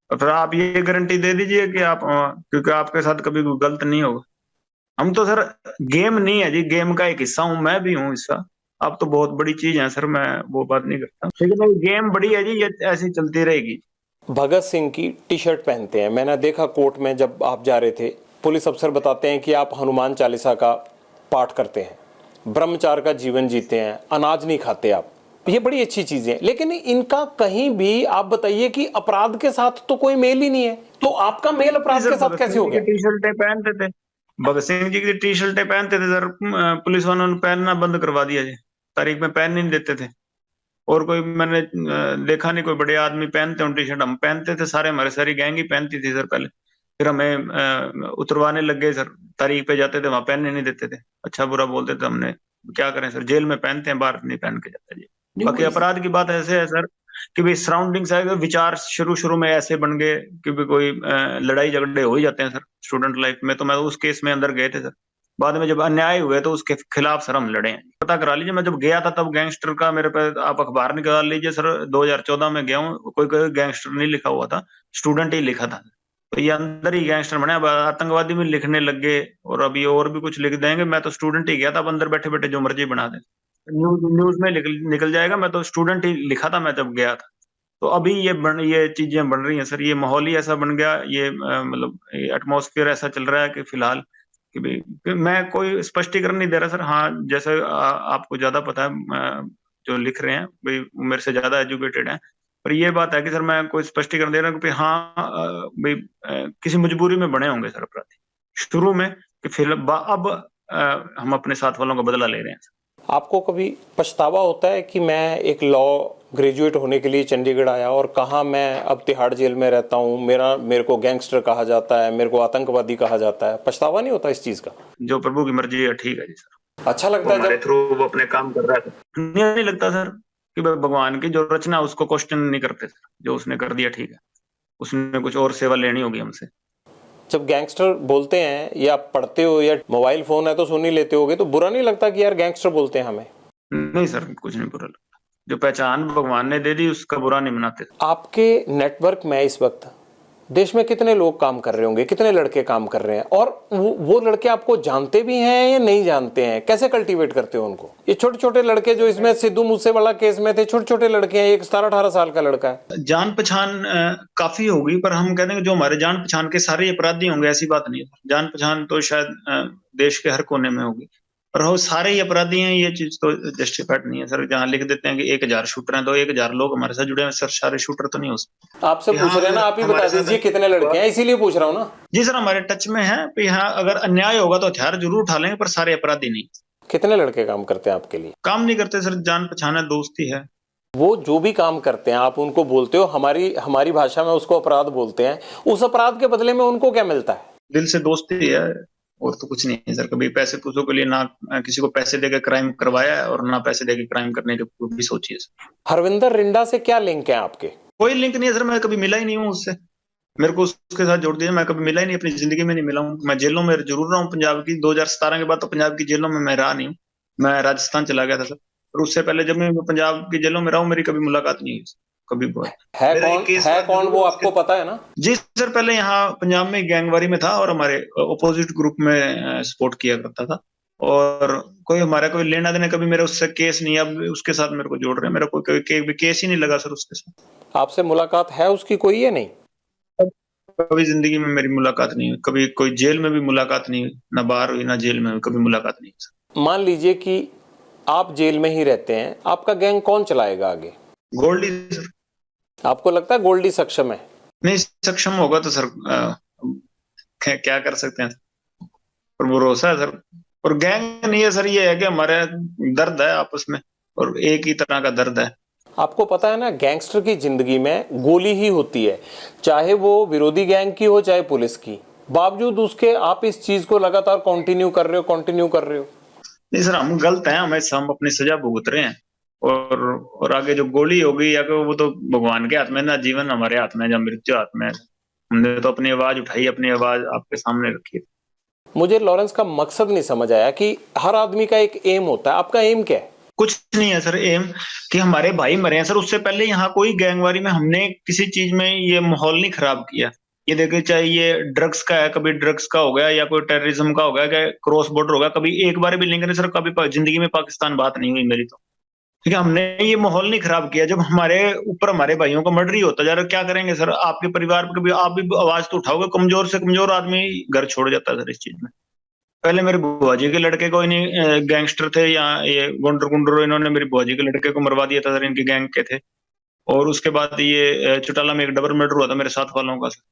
और फिर आप ये गारंटी दे दीजिए कि आप क्योंकि आपके साथ कभी कोई गलत नहीं होगा। हम तो सर गेम नहीं है जी, गेम का एक हिस्सा हूँ, मैं भी हूँ हिस्सा। आप तो बहुत बड़ी चीज है सर, मैं वो बात नहीं करता, लेकिन गेम बड़ी है जी, ये ऐसी चलती रहेगी। भगत सिंह की टी शर्ट पहनते हैं, मैंने देखा कोर्ट में जब आप जा रहे थे। पुलिस अफसर बताते हैं कि आप हनुमान चालीसा का पाठ करते हैं, ब्रह्मचार्य का जीवन जीते हैं, अनाज नहीं खाते आप। ये बड़ी अच्छी चीजें हैं, लेकिन इनका कहीं भी आप बताइए कि अपराध के साथ तो कोई मेल ही नहीं है। तो आपका मेल अपराध के साथ कैसे हो गया? टी शर्टें पहनते थे, भगत सिंह जी की टी शर्टें पहनते थे सर, पुलिस वालों ने पहनना बंद करवा दिया जी, तारीख में पहन नहीं देते थे। और कोई मैंने देखा नहीं कोई बड़े आदमी पहनते हो टी शर्ट, हम पहनते थे सारे, हमारे सारी गैंग ही पहनती थी सर पहले। फिर हमें उतरवाने लग गए सर, तारीख पे जाते थे वहां पहनने नहीं देते थे, अच्छा बुरा बोलते थे। हमने क्या करें सर, जेल में पहनते हैं, बाहर नहीं पहन के जाते जी। बाकी अपराध की बात ऐसे है सर कि भाई सराउंडिंग से विचार शुरू शुरू में ऐसे बन गए कि भी कोई लड़ाई झगड़े हो ही जाते हैं सर स्टूडेंट लाइफ में। तो मैं उस केस में अंदर गए थे सर, बाद में जब अन्याय हुए तो उसके खिलाफ सर हम लड़े हैं। पता करा लीजिए, मैं जब गया था तब गैंगस्टर का मेरे पे आप अखबार निकाल लीजिए सर, 2014 में गया हूँ, कोई कोई गैंगस्टर नहीं लिखा हुआ था, स्टूडेंट ही लिखा था। तो ये अंदर ही गैंगस्टर बने, अब आतंकवादी भी लिखने लग गए और अभी और भी कुछ लिख देंगे। मैं तो स्टूडेंट ही गया था, अब अंदर बैठे बैठे जो मर्जी बना दे, न्यूज में निकल जाएगा। मैं तो स्टूडेंट ही लिखा था मैं जब गया था। तो अभी ये चीजें बन रही हैं सर, ये माहौल ही ऐसा बन गया, ये मतलब एटमॉस्फेयर ऐसा चल रहा है कि फिलहाल कि भाई कि मैं कोई स्पष्टीकरण नहीं दे रहा सर। हाँ जैसे आपको ज्यादा पता है, जो लिख रहे हैं भाई मेरे से ज्यादा एजुकेटेड हैं, पर ये बात है कि सर मैं कोई स्पष्टीकरण दे रहा हूँ कि हाँ भाई किसी मजबूरी में बने होंगे सर अपराधी शुरू में, कि फिर अब हम अपने साथ वालों का बदला ले रहे हैं। आपको कभी पछतावा होता है कि मैं एक लॉ ग्रेजुएट होने के लिए चंडीगढ़ आया और कहा मैं अब तिहाड़ जेल में रहता हूँ, मेरे को गैंगस्टर कहा जाता है, मेरे को आतंकवादी कहा जाता है? पछतावा नहीं होता इस चीज का? जो प्रभु की मर्जी है ठीक है जी सर। अच्छा लगता है जब थ्रू वो अपने काम कर रहा है, नहीं लगता सर कि भगवान की जो रचना उसको क्वेश्चन नहीं करते सर, जो उसने कर दिया ठीक है, उसने कुछ और सेवा लेनी होगी हमसे। जब गैंगस्टर बोलते हैं या पढ़ते हो या मोबाइल फोन है तो सुन ही लेते होगे, तो बुरा नहीं लगता कि यार गैंगस्टर बोलते हैं हमें? नहीं सर, कुछ नहीं बुरा लगता, जो पहचान भगवान ने दे दी उसका बुरा नहीं मनाते। आपके नेटवर्क में इस वक्त देश में कितने लोग काम कर रहे होंगे, कितने लड़के काम कर रहे हैं, और वो लड़के आपको जानते भी हैं या नहीं जानते हैं? कैसे कल्टीवेट करते हो उनको? ये छोटे छोटे लड़के जो इसमें सिद्धू मूसेवाला केस में थे, छोटे छोटे लड़के हैं, एक 17-18 साल का लड़का है। जान पहचान काफी होगी, पर हम कहते हैं कि जो हमारे जान पहचान के सारे अपराधी होंगे ऐसी बात नहीं है। जान पहचान तो शायद देश के हर कोने में होगी, पर वो सारे ही अपराधी हैं ये चीज तो जस्टिफाइड नहीं है सर। जहाँ लिख देते हैं कि 1000 शूटर हैं तो 1000 लोग हमारे साथ जुड़े हैं सर, सारे शूटर तो नहीं हो सकते। आपसे पूछ रहे हैं ना, आप ही बता दीजिए कितने लड़के हैं, इसीलिए पूछ रहा हूँ ना। जी सर, हमारे टच में है, यहाँ अगर अन्याय होगा तो हथियार जरूर उठा लेंगे, पर सारे अपराधी नहीं। कितने लड़के काम करते हैं आपके लिए? काम नहीं करते सर, जान पहचाना दोस्त ही है। वो जो भी काम करते हैं आप उनको बोलते हो, हमारी हमारी भाषा में उसको अपराध बोलते हैं, उस अपराध के बदले में उनको क्या मिलता है? दिल से दोस्ती है और तो कुछ नहीं है सर। कभी पैसे पूछो के लिए ना किसी को पैसे देके क्राइम करवाया है और ना पैसे देके क्राइम करने की भी सोची है सर। हरविंदर रिंडा से क्या लिंक है आपके? कोई लिंक नहीं है सर, मैं कभी मिला ही नहीं हूँ उससे। मेरे को उसके साथ जोड़ दिया, मैं कभी मिला ही नहीं, अपनी जिंदगी में नहीं मिला हूँ। मैं जेलों में जरूर रहा हूँ पंजाब की, 2017 के बाद तो पंजाब की जेलों में मैं रहा नहीं हूँ। मैं राजस्थान चला गया था सर, और उससे पहले जब मैं पंजाब की जेलों में रहा हूँ मेरी कभी मुलाकात नहीं हुई कभी। है कौन वो आपको पता है ना? जी सर, पहले यहाँ पंजाब में गैंगवारी में था और हमारे अपोजिट ग्रुप में सपोर्ट किया करता था, और कोई हमारा कोई लेना देना कभी मेरा उससे केस नहीं। अब उसके साथ मेरे को जोड़ रहे हैं, मेरा कोई केस ही नहीं लगा सर उसके साथ। आपसे मुलाकात है उसकी कोई है नहीं? कभी जिंदगी में मेरी मुलाकात नहीं हुई, कभी कोई जेल में भी मुलाकात नहीं हुई, ना बाहर हुई ना जेल में हुई, कभी मुलाकात नहीं हुई। मान लीजिए कि आप जेल में ही रहते हैं, आपका गैंग कौन चलाएगा आगे? गोल्डी सर। आपको लगता है गोल्डी सक्षम है? नहीं, सक्षम होगा तो सर क्या कर सकते हैं, पर भरोसा है सर। और गैंग नहीं है सर, ये है कि हमारे दर्द है आपस में, और एक ही तरह का दर्द है। आपको पता है ना, गैंगस्टर की जिंदगी में गोली ही होती है, चाहे वो विरोधी गैंग की हो चाहे पुलिस की, बावजूद उसके आप इस चीज को लगातार कंटिन्यू कर रहे हो। नहीं सर, हम गलत हैं, हम अपनी सजा भुगत रहे हैं, और आगे जो गोली होगी या वो तो भगवान के हाथ में ना, जीवन हमारे हाथ में, या मृत्यु हाथ में है। हमने तो अपनी आवाज उठाई, अपनी आवाज आपके सामने रखी है। मुझे लॉरेंस का मकसद नहीं समझ आया कि हर आदमी का एक एम होता है, आपका एम क्या है? कुछ नहीं है सर एम, कि हमारे भाई मरे हैं सर। उससे पहले यहाँ कोई गैंगवारी में हमने किसी चीज में ये माहौल नहीं खराब किया। ये देखिए, चाहे ये ड्रग्स का है, कभी ड्रग्स का हो गया, या कोई टेररिज्म का हो गया, क्या क्रॉस बॉर्डर हो गया, कभी एक बार भी लिंक नहीं सर। कभी जिंदगी में पाकिस्तान बात नहीं हुई मेरी तो, ठीक है। हमने ये माहौल नहीं खराब किया। जब हमारे ऊपर हमारे भाइयों का मर्डर ही होता जा रहा, क्या करेंगे सर? आपके परिवार पर कभी आप भी आवाज तो उठाओगे? कमजोर से कमजोर आदमी घर छोड़ जाता है सर इस चीज में। पहले मेरे बुआ जी के लड़के कोई नहीं गैंगस्टर थे, या ये गुंडर गुंडर, इन्होंने मेरी बुआ जी के लड़के को मरवा दिया था सर, इनके गैंग के थे। और उसके बाद ये चौटाला में एक डबल मर्डर हुआ था मेरे साथ वालों का सर।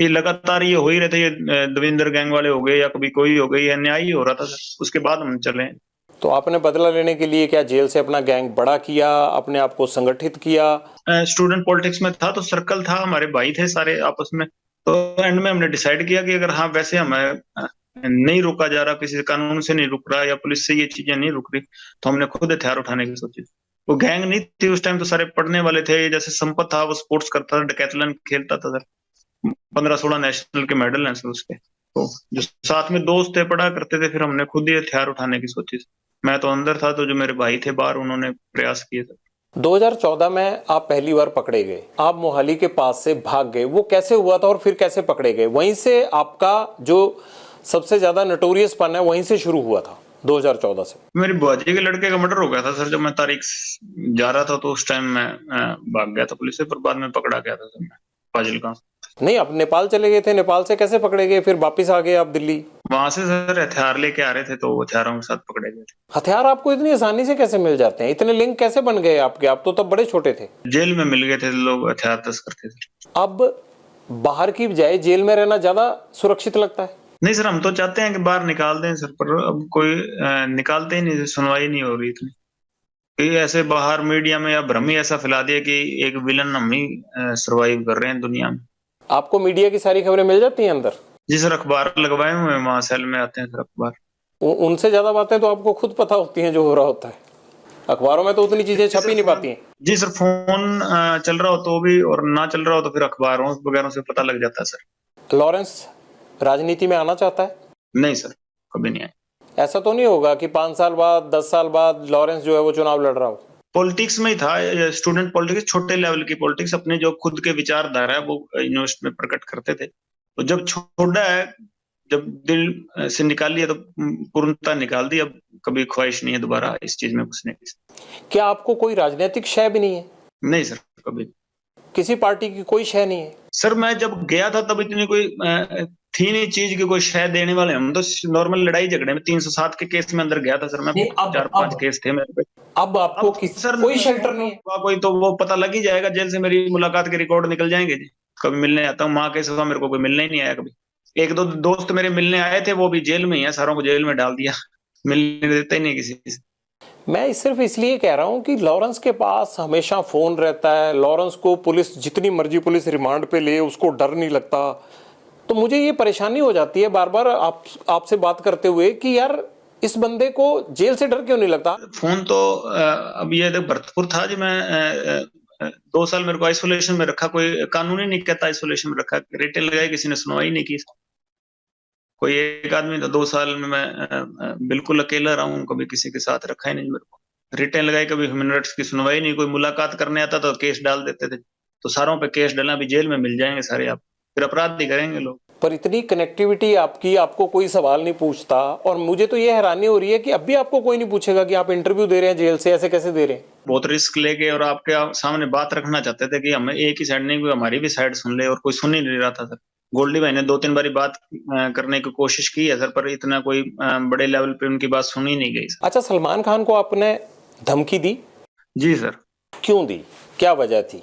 ये लगातार ये हो ही रहे थे, ये दविंदर गैंग वाले हो गए या कभी कोई हो गई, अन्याय ही हो रहा था सर। उसके बाद हम चले। तो आपने बदला लेने के लिए क्या जेल से अपना गैंग बड़ा किया, अपने आप को संगठित किया? स्टूडेंट पॉलिटिक्स में था तो सर्कल था, हमारे भाई थे सारे आपस में। तो एंड में हमने डिसाइड किया कि अगर हाँ वैसे हमें नहीं रुका जा रहा, किसी कानून से नहीं रुक रहा, या पुलिस से ये चीजें नहीं रुक रही, तो हमने खुद हथियार उठाने की सोची। वो गैंग नहीं थी उस टाइम, तो सारे पढ़ने वाले थे। जैसे संपत था, वो स्पोर्ट्स करता था, डेकैथलॉन खेलता था सर, 15-16 नेशनल के मेडल हैं सर उसके। तो जो साथ में दोस्त थे पढ़ा करते थे, फिर हमने खुद ही हथियार उठाने की सोची। मैं तो अंदर था, तो जो मेरे भाई थे बाहर, उन्होंने प्रयास किए थे। 2014 में आप पहली बार पकड़े गए, आप मोहाली के पास से भाग गए, वो कैसे हुआ था और फिर कैसे पकड़े गए? वहीं से आपका जो सबसे ज्यादा नोटोरियस पन है वहीं से शुरू हुआ था 2014 से। मेरी बुआ जी के लड़के का मर्डर हो गया था सर, जब मैं तारीख जा रहा था, तो उस टाइम मैं भाग गया था पुलिस से, पर बाद में पकड़ा गया था सर मैं फाजिलका। नहीं, आप नेपाल चले गए थे, नेपाल से कैसे पकड़े गए फिर वापिस आ गए आप दिल्ली? वहां से सर हथियार लेके आ रहे थे, तो हथियारों के साथ पकड़े गए थे। हथियार आपको इतनी आसानी से कैसे मिल जाते हैं? इतने लिंक कैसे बन गए आपके? आप तो तब बड़े छोटे थे। जेल में मिल गए थे लोग, हथियार तस्कर थे सर। अब बाहर की बजाय जेल में रहना ज्यादा सुरक्षित लगता है? नहीं सर, हम तो चाहते हैं कि बाहर निकाल दें सर, पर अब कोई निकालते ही नहीं, सुनवाई नहीं हो रही इतनी। ऐसे बाहर मीडिया में या भ्रम ही ऐसा फैला दिया कि एक विलन हम ही सरवाइव कर रहे हैं दुनिया में। आपको मीडिया की सारी खबरें मिल जाती हैं अंदर? जी सर, अखबार लगवाए हुए हैं, वहां सेल में आते हैं सर अखबार। उनसे ज्यादा बातें तो आपको खुद पता होती हैं जो हो रहा होता है, अखबारों में तो उतनी चीजें छप ही नहीं पाती हैं। जी सर, फोन चल रहा हो तो भी, और ना चल रहा हो तो फिर अखबारों वगैरह से पता लग जाता है सर। लॉरेंस राजनीति में आना चाहता है? नहीं सर, कभी नहीं आया। ऐसा तो नहीं होगा कि 5 साल बाद 10 साल बाद लॉरेंस जो है वो चुनाव लड़ रहा हो? पॉलिटिक्स में ही था, स्टूडेंट पॉलिटिक्स, छोटे लेवल की पॉलिटिक्स, अपने जो खुद के विचारधारा है वो यूनिवर्सिटी में प्रकट करते थे। तो जब छोड़ा है, जब दिल से निकाल लिया तो पूर्णता निकाल दी। अब कभी ख्वाहिश नहीं है दोबारा इस चीज में घुसने की। क्या आपको कोई राजनीतिक शय भी नहीं है? नहीं सर, कभी किसी पार्टी की कोई शय नहीं है? सर, मैं जब गया था तब इतनी कोई थी नहीं चीज की कोई शय देने वाले। हम तो नॉर्मल लड़ाई झगड़े में 307 के केस में अंदर गया था सर मैं। 4-5 केस थे मेरे पे। अब आपको सर कोई शेल्टर नहीं है? कोई तो वो पता लग ही जाएगा, जेल से मेरी मुलाकात के रिकॉर्ड निकल जाएंगे जी। कभी मिलने आता हूँ, माँ के सिवा मेरे को कोई मिलने ही नहीं आया कभी। 1-2 दोस्त मेरे मिलने आए थे, वो भी जेल में ही है, सारों को जेल में डाल दिया। मिलने देते ही नहीं किसी से। मैं सिर्फ इसलिए कह रहा हूं कि लॉरेंस के पास हमेशा फोन रहता है, लॉरेंस को पुलिस जितनी मर्जी पुलिस रिमांड पे ले उसको डर नहीं लगता। तो मुझे ये परेशानी हो जाती है बार बार आपसे बात करते हुए कि यार इस बंदे को जेल से डर क्यों नहीं लगता। फोन तो अब ये देख भरतपुर था जी, मैं 2 साल मेरे को आइसोलेशन में रखा, कोई कानून ही नहीं कहता आइसोलेशन में रखा, रेटे लगाई, किसी ने सुनवाई नहीं की। कोई एक आदमी था, 2 साल में मैं बिल्कुल अकेला रहा हूँ, कभी किसी के साथ रखा ही नहीं मेरे को। रिटेन लगाई, कभी ह्यूमन राइट्स की सुनवाई नहीं, कोई मुलाकात करने आता तो केस डाल देते थे। तो सारों पे केस डालना, अभी जेल में मिल जाएंगे सारे आप, फिर अपराध ही करेंगे लोग। पर इतनी कनेक्टिविटी आपकी, आपको कोई सवाल नहीं पूछता। और मुझे तो ये हैरानी हो रही है कि अब भी आपको कोई नहीं पूछेगा कि आप इंटरव्यू दे रहे हैं जेल से, ऐसे कैसे दे रहे हैं। बहुत रिस्क लेके और आपके सामने बात रखना चाहते थे कि हमें एक ही साइड नहीं, कोई हमारी भी साइड सुन ले, और कोई सुन ही नहीं रहा था सर। गोल्डी भाई ने 2-3 बारी बात करने की कोशिश की है सर, पर इतना कोई बड़े लेवल पे उनकी बात सुनी नहीं गई सर। अच्छा, सलमान खान को आपने धमकी दी? जी सर। क्यों दी, क्या वजह थी?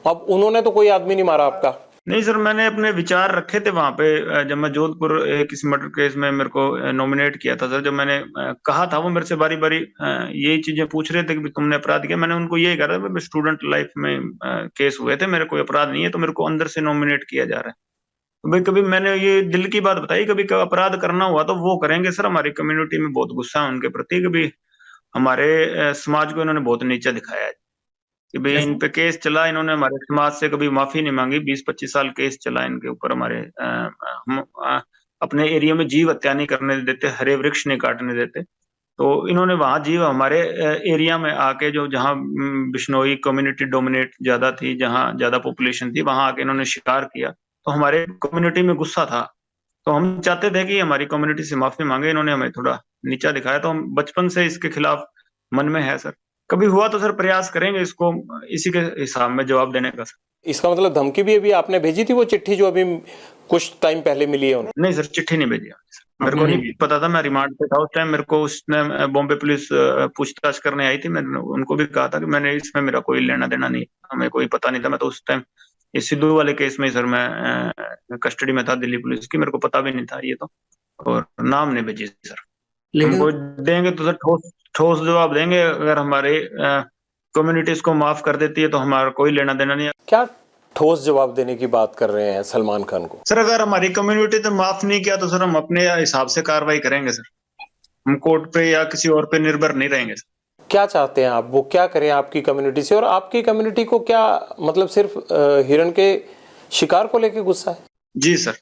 अब उन्होंने तो कोई आदमी नहीं मारा आपका। नहीं सर, मैंने अपने विचार रखे थे वहां पे, जब मैं जोधपुर किसी मर्डर केस में मेरे को नॉमिनेट किया था सर, जब मैंने कहा था, वो मेरे से बारी बारी यही चीजें पूछ रहे थे कि तुमने अपराध किया। मैंने उनको यही कहा था, स्टूडेंट लाइफ में केस हुए थे, मेरे कोई अपराध नहीं है, तो मेरे को अंदर से नॉमिनेट किया जा रहा है। तो भाई कभी मैंने ये दिल की बात बताई, कभी अपराध करना हुआ तो वो करेंगे सर। हमारी कम्युनिटी में बहुत गुस्सा है उनके प्रति, कभी हमारे समाज को इन्होंने बहुत नीचा दिखाया है कि भाई इन पे केस चला, इन्होंने हमारे समाज से कभी माफी नहीं मांगी। 20-25 साल केस चला इनके ऊपर हमारे। हम अपने एरिया में जीव हत्या नहीं करने देते, हरे वृक्ष नहीं काटने देते। तो इन्होंने वहां जीव हमारे एरिया में आके, जो जहाँ बिश्नोई कम्युनिटी डोमिनेट ज्यादा थी, जहाँ ज्यादा पॉपुलेशन थी, वहां आके इन्होंने शिकार किया। तो हमारे कम्युनिटी में गुस्सा था, तो हम चाहते थे कि हमारी कम्युनिटी से माफी मांगे। इन्होंने हमें थोड़ा नीचा दिखाया, तो हम बचपन से इसके खिलाफ मन में है सर। कभी हुआ तो सर प्रयास करेंगे इसको इसी के हिसाब में जवाब देने का सर। इसका मतलब धमकी भी अभी आपने भेजी थी, वो चिट्ठी जो अभी कुछ टाइम पहले मिली है उन्हें? नहीं सर, चिट्ठी नहीं भेजी सर। मेरे को नहीं पता था, मैं रिमांड पे था उस टाइम। मेरे को उसने बॉम्बे पुलिस पूछताछ करने आई थी, मैंने उनको भी कहा था कि मैंने इसमें मेरा कोई लेना देना नहीं, हमें कोई पता नहीं था। मैं तो उस टाइम इस सिद्धू वाले केस में सर मैं कस्टडी में था दिल्ली पुलिस की, मेरे को पता भी नहीं था ये तो। और नाम नहीं भेजी सर। हमको देंगे तो सर ठोस ठोस जवाब देंगे। अगर हमारे कम्युनिटी इसको माफ कर देती है तो हमारा कोई लेना देना नहीं है। क्या ठोस जवाब देने की बात कर रहे हैं सलमान खान को? सर अगर हमारी कम्युनिटी तो माफ नहीं किया तो सर हम अपने हिसाब से कार्रवाई करेंगे सर। हम कोर्ट पे या किसी और पे निर्भर नहीं रहेंगे सर। क्या चाहते हैं आप, वो क्या करें आपकी कम्युनिटी से? और आपकी कम्युनिटी को क्या मतलब सिर्फ हिरण के शिकार को लेके गुस्सा है? जी सर।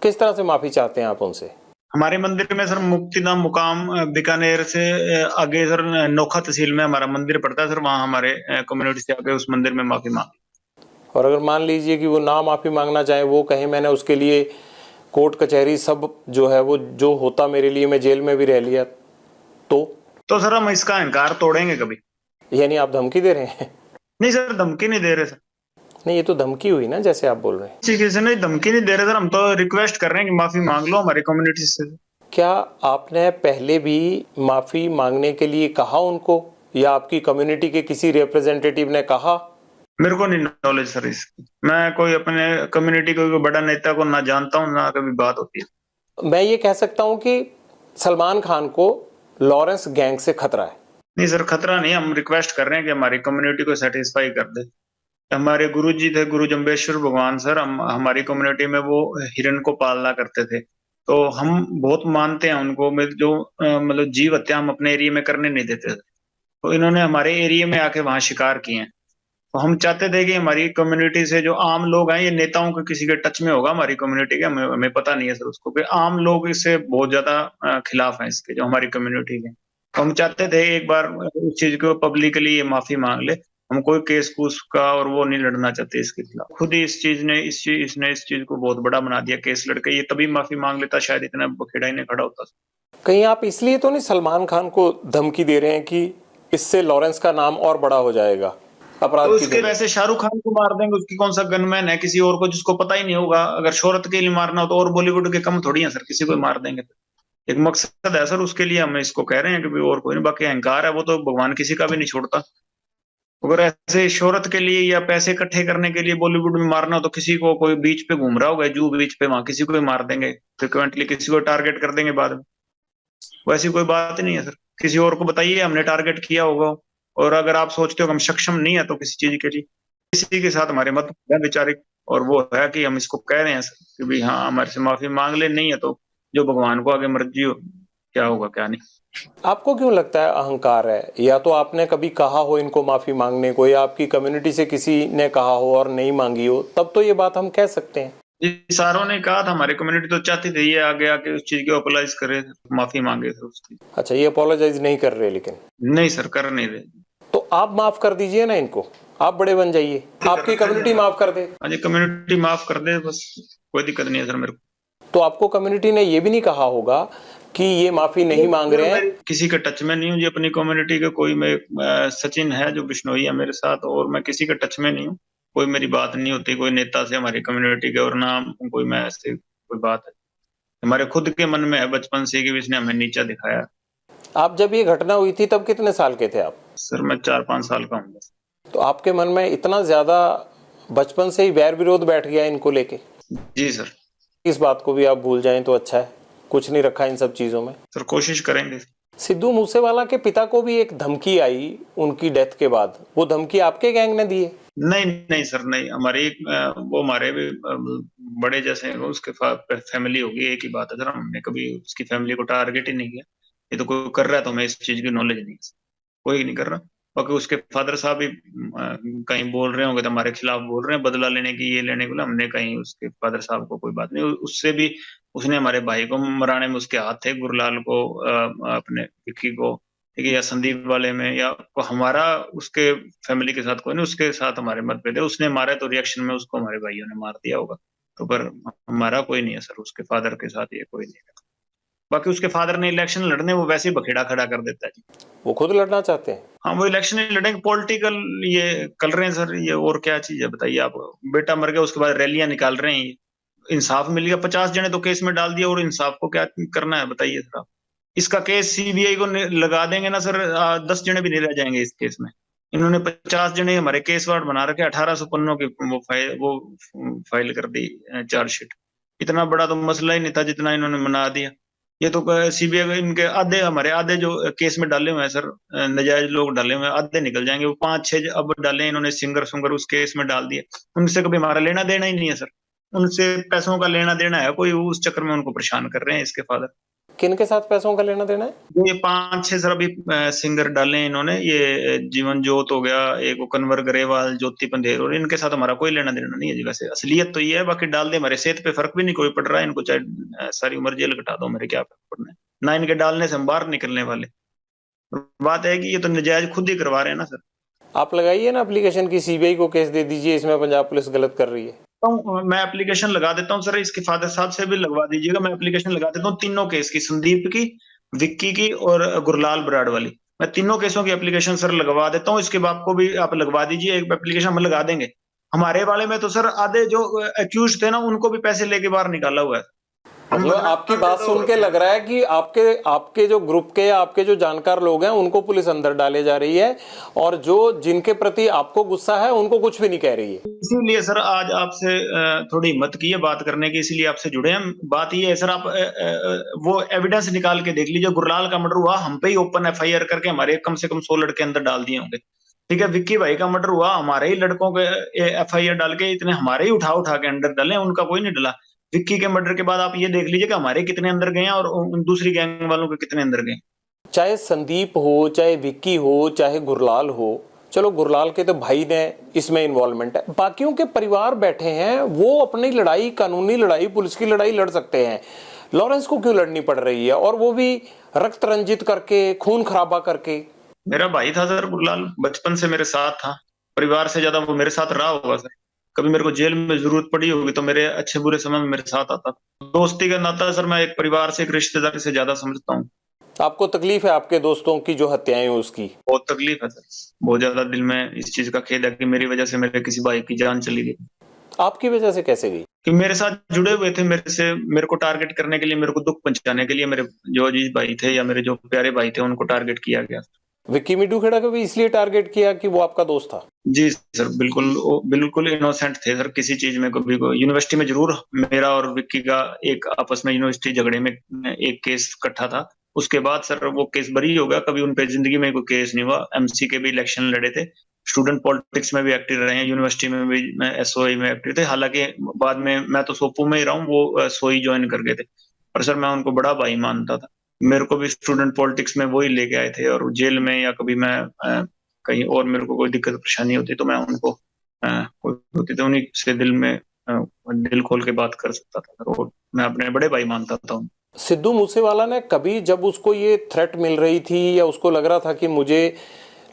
किस तरह से माफी चाहते हैं आप उनसे? हमारे मंदिर में सर मुक्तिधाम मुकाम बीकानेर से आगे सर नोखा तहसील में हमारा मंदिर पड़ता है सर, वहाँ हमारे कम्युनिटी से आके उस मंदिर में माफी मांगी। और अगर मान लीजिए कि वो ना माफी मांगना चाहे, वो कहे मैंने उसके लिए कोर्ट कचहरी सब जो है वो जो होता मेरे लिए, मैं जेल में भी रह लिया, तो सर हम इसका अहंकार तोड़ेंगे कभी। यानी आप धमकी दे रहे हैं? नहीं सर, धमकी नहीं दे रहे सर। नहीं, ये तो धमकी हुई ना जैसे आप बोल रहे हैं। किसी से नहीं, धमकी नहीं दे रहे सर, हम तो रिक्वेस्ट कर रहे हैं कि माफी मांग लो हमारी कम्युनिटी से। क्या आपने पहले भी माफी मांगने के लिए कहा उनको, या आपकी कम्युनिटी के किसी रिप्रेजेंटेटिव ने कहा? मेरे को नहीं नॉलेज सर इसकी। मैं कोई अपने कम्युनिटी को कोई बड़ा नेता को ना जानता हूँ, ना कभी बात होती है। मैं ये कह सकता हूँ कि सलमान खान को लॉरेंस गैंग से खतरा है? नहीं सर, खतरा नहीं। हम रिक्वेस्ट कर रहे हैं कि हमारी कम्युनिटी को सेटिस्फाई कर दे। हमारे गुरु जी थे, गुरु जम्बेश्वर भगवान सर, हमारी कम्युनिटी में वो हिरण को पालना करते थे। तो हम बहुत मानते हैं उनको। जो मतलब जीव हत्या हम अपने एरिया में करने नहीं देते थे, तो इन्होंने हमारे एरिया में आके वहां शिकार किए हैं। तो हम चाहते थे कि हमारी कम्युनिटी से जो आम लोग हैं, ये नेताओं के किसी के टच में होगा हमारी कम्युनिटी के, हमें पता नहीं है सर उसको, कि आम लोग इससे बहुत ज्यादा खिलाफ हैं इसके, जो हमारी कम्युनिटी के। तो हम चाहते थे एक बार इस चीज को पब्लिकली ये माफी मांग ले। हम कोई केस कूस का और वो नहीं लड़ना चाहते इसके खिलाफ। खुद ही इस चीज ने इसने इस चीज को बहुत बड़ा बना दिया केस लड़के। ये तभी माफी मांग लेता, शायद इतना बखेड़ा ही नहीं खड़ा होता। कहीं आप इसलिए तो नहीं सलमान खान को धमकी दे रहे हैं कि इससे लॉरेंस का नाम और बड़ा हो जाएगा अपराध? तो उसके वैसे शाहरुख खान को मार देंगे, उसकी कौन सा गनमैन है किसी और को जिसको पता ही नहीं होगा? अगर शोहरत के लिए मारना हो तो और बॉलीवुड के कम थोड़ी है सर, किसी को मार देंगे। एक मकसद है सर, उसके लिए हम इसको कह रहे हैं कि और कोई नहीं। बाकी अहंकार है वो तो भगवान किसी का भी नहीं छोड़ता। अगर ऐसे शोहरत के लिए या पैसे इकट्ठे करने के लिए बॉलीवुड में मारना हो तो किसी को, कोई बीच पे घूम रहा होगा जू बीच पे, वहां किसी को भी मार देंगे फ्रिक्वेंटली, किसी को टारगेट कर देंगे बाद में। वैसी कोई बात नहीं है सर। किसी और को बताइए हमने टारगेट किया होगा, और अगर आप सोचते हो कि हम सक्षम नहीं है तो किसी चीज के लिए, किसी के साथ हमारे मत है वैचारिक, और वो है कि हम इसको कह रहे हैं सर कि भाई हाँ हमारे से माफी मांग ले, नहीं है तो जो भगवान को आगे मर्जी हो, क्या होगा क्या नहीं। आपको क्यों लगता है अहंकार है? या तो आपने कभी कहा हो इनको माफी मांगने को, या आपकी कम्युनिटी से किसी ने कहा हो और नहीं मांगी हो, तब तो ये बात हम कह सकते हैं। सारों ने कहा था, हमारी कम्युनिटी तो चाहती थी ये आगे आके उस चीज को अपोलाइज करे, माफी मांगे थे उसकी। अच्छा, ये अपोलोजाइज नहीं कर रहे लेकिन? नहीं सर, कर नहीं रहे। तो आप माफ कर दीजिए ना इनको, आप बड़े बन जाइए, आपकी कम्युनिटी माफ कर दे। हाँ जी, कम्युनिटी माफ कर दे बस, कोई दिक्कत नहीं है सर मेरे को। तो आपको कम्युनिटी ने ये भी नहीं कहा होगा कि ये माफी नहीं मांग रहे हैं? किसी के टच में नहीं हूँ जी अपनी कम्युनिटी के, कोई मैं सचिन है जो बिश्नोई है मेरे साथ, और मैं किसी के टच में नहीं हूँ। कोई मेरी बात नहीं होती कोई नेता से हमारी कम्युनिटी के, और ना कोई मैं ऐसे कोई बात है। हमारे खुद के मन में है बचपन से कि इसने हमें नीचा दिखाया। आप जब ये घटना हुई थी तब कितने साल के थे आप? सर मैं 4-5 साल का हूँ बस। तो आपके मन में इतना ज्यादा बचपन से ही वैर विरोध बैठ गया इनको लेके? जी सर। इस बात को भी आप भूल जाएं तो अच्छा है, कुछ नहीं रखा इन सब चीजों में। सर कोशिश करेंगे। सिद्धू मूसेवाला के पिता को भी एक धमकी आई उनकी डेथ के बाद, वो धमकी आपके गैंग ने दी है? नहीं नहीं सर, नहीं। हमारी वो हमारे भी बड़े जैसे हैं, वो उसके फैमिली होगी, एक ही बात है सर। हमने कभी उसकी फैमिली को टारगेट ही नहीं किया। ये तो कोई कर रहा है तो हमें इस चीज की नॉलेज नहीं है, कोई नहीं कर रहा। बाकी उसके फादर साहब भी कहीं बोल रहे होंगे तो हमारे खिलाफ बोल रहे हैं, बदला लेने की, ये लेने के लिए। हमने कहीं उसके फादर साहब को कोई बात नहीं उससे भी। उसने हमारे भाई को मराने में उसके हाथ थे, गुरलाल को, अपने विक्की को, ठीक है, या संदीप वाले में, या हमारा उसके फैमिली के साथ कोई नहीं, उसके साथ हमारे मतभेद है। उसने मारा तो रिएक्शन में उसको हमारे भाइयों ने मार दिया होगा, तो पर हमारा कोई नहीं है सर उसके फादर के साथ, ये कोई नहीं है। बाकी उसके फादर ने इलेक्शन लड़ने, वो वैसे ही बखेड़ा खड़ा कर देता है जी। वो खुद लड़ना चाहते हैं? हाँ, वो इलेक्शन ही लड़ेंगे, पॉलिटिकल ये कर रहे हैं सर। ये और क्या चीज है बताइए आप? बेटा मर गया उसके बाद रैलियां निकाल रहे हैं। इंसाफ मिल गया, 50 जने तो केस में डाल दिया, और इंसाफ को क्या करना है बताइए सर आप? इसका केस सीबीआई को लगा देंगे ना सर, 10 जने भी नहीं रह जाएंगे इस केस में। इन्होंने 50 जने हमारे केस वार्ड बना रखे, 1800 पन्नों की वो फाइल कर दी चार्जशीट। इतना बड़ा तो मसला ही नहीं था जितना इन्होंने बना दिया। ये तो सीबीआई इनके आधे, हमारे आधे जो केस में डाले हुए हैं सर, नजायज लोग डाले हुए हैं, आधे निकल जाएंगे। वो 5-6 अब डाले इन्होंने, सिंगर सुंगर उस केस में डाल दिए। उनसे कभी हमारा लेना देना ही नहीं है सर। उनसे पैसों का लेना देना है कोई, उस चक्कर में उनको परेशान कर रहे हैं इसके फादर। किन के साथ पैसों का लेना देना है? ये 5-6 सर अभी सिंगर डाले हैं इन्होंने, ये जीवन जोत हो गया, एक वो कन्वर ग्रेवाल, ज्योति पंधेर, और इनके साथ हमारा कोई लेना देना नहीं है जी। वैसे असलियत तो ये है, बाकी डाल दे हमारे सेहत पे फर्क भी नहीं कोई पड़ रहा है इनको, चाहे सारी उम्र जेल कटा दो, मेरे क्या फर्क पड़ना है ना। इनके डालने से हम बाहर निकलने वाले। बात है कि ये तो नजायज खुद ही करवा रहे हैं ना सर। आप लगाइए ना एप्लीकेशन की, सीबीआई को केस दे दीजिए, इसमें पंजाब पुलिस गलत कर रही है। तो मैं एप्लीकेशन लगा देता हूँ सर, इसके फादर साहब से भी लगवा दीजिएगा। मैं एप्लीकेशन लगा देता हूँ तीनों केस की, संदीप की, विक्की की और गुरलाल बराड़ वाली। मैं तीनों केसों की एप्लीकेशन सर लगवा देता हूँ। इसके बाप को भी आप लगवा दीजिए, एक एप्लीकेशन हम लगा देंगे। हमारे वाले में तो सर आधे जो अक्यूज थे ना, उनको भी पैसे लेके बाहर निकाला हुआ है। मतलब आपकी बात सुन के लग रहा है कि आपके आपके जो ग्रुप के, आपके जो जानकार लोग हैं, उनको पुलिस अंदर डाले जा रही है, और जो जिनके प्रति आपको गुस्सा है उनको कुछ भी नहीं कह रही है। इसीलिए सर आज आपसे थोड़ी हिम्मत की है बात करने की, इसीलिए आपसे जुड़े हैं। बात ये है सर, आप वो एविडेंस निकाल के देख लीजिए। गुरलाल का मर्डर हुआ, हम पे ही ओपन एफआईआर करके हमारे कम से कम 100 लड़के अंदर डाल दिए होंगे, ठीक है। विक्की भाई का मर्डर हुआ, हमारे ही लड़कों के एफआईआर डाल के, इतने हमारे ही उठा उठा के अंदर डाले, उनका कोई नहीं डला। विक्की के मर्डर के बाद आप ये देख लीजिए कि हमारे कितने अंदर गए हैं और दूसरी गैंग वालों के कितने अंदर गए। चाहे संदीप हो, चाहे विक्की हो, चाहे गुरलाल हो, चलो गुरलाल के तो भाई ने इसमें इन्वॉल्वमेंट है, बाकियों के परिवार बैठे हैं, वो अपनी लड़ाई, कानूनी लड़ाई, पुलिस की लड़ाई लड़ सकते हैं। लॉरेंस को क्यों लड़नी पड़ रही है, और वो भी रक्त रंजित करके, खून खराबा करके? मेरा भाई था सर गुरलाल, बचपन से मेरे साथ था, परिवार से ज्यादा वो मेरे साथ रहा होगा सर। कभी मेरे को जेल में जरूरत पड़ी होगी तो मेरे अच्छे बुरे समय में मेरे साथ आता। दोस्ती का नाता सर मैं एक परिवार से, एक रिश्तेदार से ज्यादा समझता हूँ। आपको तकलीफ है आपके दोस्तों की जो हत्याएं हुई उसकी? बहुत तकलीफ है सर, बहुत ज्यादा दिल में इस चीज का खेद है कि मेरी वजह से मेरे किसी भाई की जान चली गई। आपकी वजह से कैसे गई? कि मेरे साथ जुड़े हुए थे, मेरे को टारगेट करने के लिए, मेरे को दुख पहुंचाने के लिए, मेरे जो अजीज भाई थे या मेरे जो प्यारे भाई थे उनको टारगेट किया गया। विक्की मिड्डू खेड़ा को भी इसलिए टारगेट किया कि वो आपका दोस्त था? जी सर, बिल्कुल इनोसेंट थे सर किसी चीज में। कभी यूनिवर्सिटी में जरूर मेरा और विक्की का एक आपस में यूनिवर्सिटी झगड़े में एक केस इकट्ठा था, उसके बाद सर वो केस बरी हो गया, कभी उन पे जिंदगी में कोई केस नहीं हुआ। एमसी के भी इलेक्शन लड़े थे, स्टूडेंट पॉलिटिक्स में भी एक्टिव रहे हैं, यूनिवर्सिटी में भी मैं एसओई में एक्टिव थे। हालांकि बाद में मैं तो सोपू में ही रहा हूँ, वो सोई ज्वाइन कर गए थे, पर सर मैं उनको बड़ा भाई मानता था। मेरे को भी स्टूडेंट पॉलिटिक्स में वो ही लेके आए थे, और जेल में या कभी मैं कहीं और मेरे को कोई दिक्कत परेशानी होती तो मैं उनको कोई होती तो उन्हीं से दिल खोल के बात कर सकता था सर, और मैं अपने बड़े भाई मानता था उनको। सिद्धू मूसेवाला ने कभी जब उसको ये थ्रेट मिल रही थी या उसको लग रहा था कि मुझे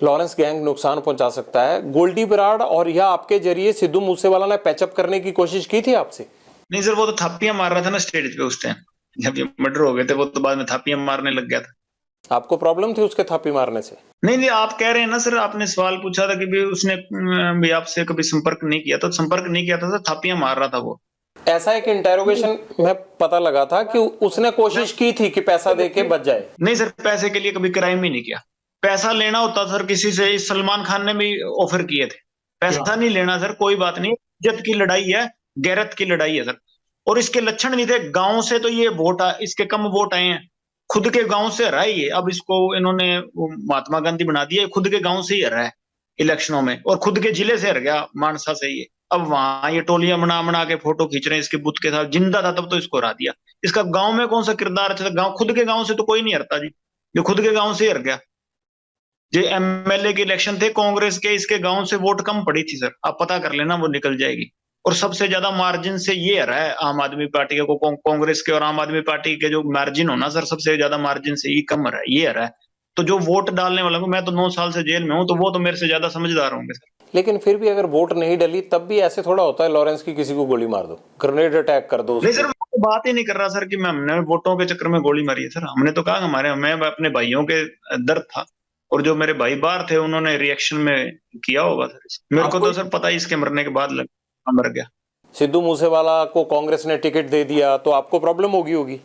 लॉरेंस गैंग नुकसान पहुंचा सकता है, गोल्डी बराड़ और या आपके जरिए सिद्धू मूसेवाला ने पैचअप करने की कोशिश की थी आपसे? नहीं सर, वो तो थापियां मार रहा था ना स्टेज पे उस टाइम, जब ये मर्डर हो गए थे वो तो बाद में थापियां मारने लग गया था। आपको प्रॉब्लम थी उसके थापी मारने से? नहीं नहीं, आप कह रहे हैं ना सर, आपने सवाल पूछा था कि भी उसने भी आपसे कभी संपर्क नहीं किया, तो संपर्क नहीं किया था सर, थापियां मार रहा था वो। ऐसा एक इंटेरोगेशन में पता लगा था कि उसने कोशिश की थी कि पैसा दे के बच जाए। नहीं सर, पैसे के लिए कभी क्राइम ही नहीं किया। पैसा लेना होता सर किसी से, इस सलमान खान ने भी ऑफर किए थे। पैसा नहीं लेना सर, कोई बात नहीं, इज्जत की लड़ाई है, गैरत की लड़ाई है सर। और इसके लक्षण नहीं थे गांव से, तो ये वोट इसके कम वोट आए हैं, खुद के गांव से हरा है ये। अब इसको इन्होंने महात्मा गांधी बना दिया, खुद के गांव से ही हरा है इलेक्शनों में, और खुद के जिले से हर गया, मानसा से ये। अब वहां ये टोलियां बना बना के फोटो खींच रहे हैं इसके बुत के साथ, जिंदा था तब तो इसको हरा दिया। इसका गांव में कौन सा किरदार अच्छा था? गांव, खुद के गांव से तो कोई नहीं हरता जी, जो खुद के गांव से हर गया। जो एमएलए के इलेक्शन थे कांग्रेस के, इसके गांव से वोट कम पड़ी थी सर, आप पता कर लेना, वो निकल जाएगी। और सबसे ज्यादा मार्जिन से ये हरा है आम आदमी पार्टी को, कांग्रेस के और आम आदमी पार्टी के जो मार्जिन हो ना सर, सबसे ज्यादा मार्जिन से ये कम हरा है, ये हरा है। तो जो वोट डालने वाला को, मैं तो 9 साल से जेल में हूँ, तो वो तो मेरे से ज्यादा समझदार होंगे सर। लेकिन फिर भी अगर वोट नहीं डली तब भी ऐसे थोड़ा होता है लॉरेंस की किसी को गोली मार दो, ग्रेनेड अटैक कर दो। नहीं सर, मैं बात ही नहीं कर रहा सर कि हमने वोटों के चक्कर में गोली मारी है सर। हमने तो कहा हमारे, मैं अपने भाइयों के दर्द था, और जो मेरे भाई बाहर थे उन्होंने रिएक्शन में किया होगा सर। मेरे को तो सर पता ही इसके मरने के बाद मर गया। सिद्धू मूसेवाला को कांग्रेस ने टिकट दे दिया तो आपको प्रॉब्लम होगी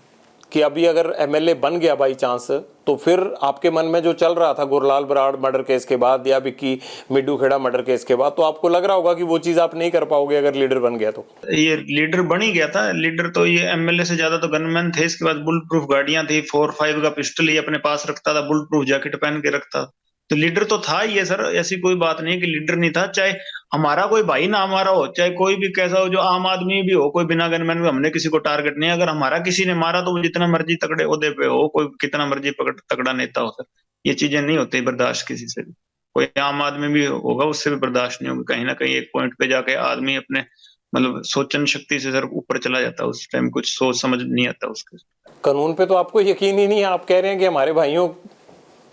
कि अभी अगर एमएलए बन गया बाई चांस, तो फिर आपके मन में जो चल रहा था गुरलाल बराड़ मर्डर केस के बाद या विक्की मिड्डू खेड़ा मर्डर केस के बाद, तो आपको लग रहा होगा कि वो चीज आप नहीं कर पाओगे अगर लीडर बन गया तो। ये लीडर बन ही गया था, लीडर तो ये एमएलए से ज्यादा तो गनमैन थे। इसके बाद बुलेट प्रूफ गाड़ियां थी, 4-5 का पिस्टल ही अपने पास रखता था, बुलेट प्रूफ जैकेट पहन के रखता था। तो लीडर तो था ही है सर, ऐसी कोई बात नहीं है कि लीडर नहीं था। चाहे हमारा कोई भाई ना हमारा हो, चाहे कोई भी कैसा हो, जो आम आदमी भी हो, कोई बिना गनमैन में, हमने किसी को टारगेट नहीं। अगर हमारा किसी ने मारा तो वो जितना मर्जी तगड़े ओहदे पे हो, कोई कितना मर्जी तगड़ा नेता हो सर, ये चीजें नहीं होती बर्दाश्त किसी से भी। कोई आम आदमी भी होगा उससे भी बर्दाश्त नहीं होगी। कहीं ना कहीं एक पॉइंट पे जाके आदमी अपने मतलब सोचन शक्ति से सर ऊपर चला जाता है, उस टाइम कुछ सोच समझ नहीं आता उसके। कानून पे तो आपको यकीन ही नहीं है, आप कह रहे हैं कि हमारे भाइयों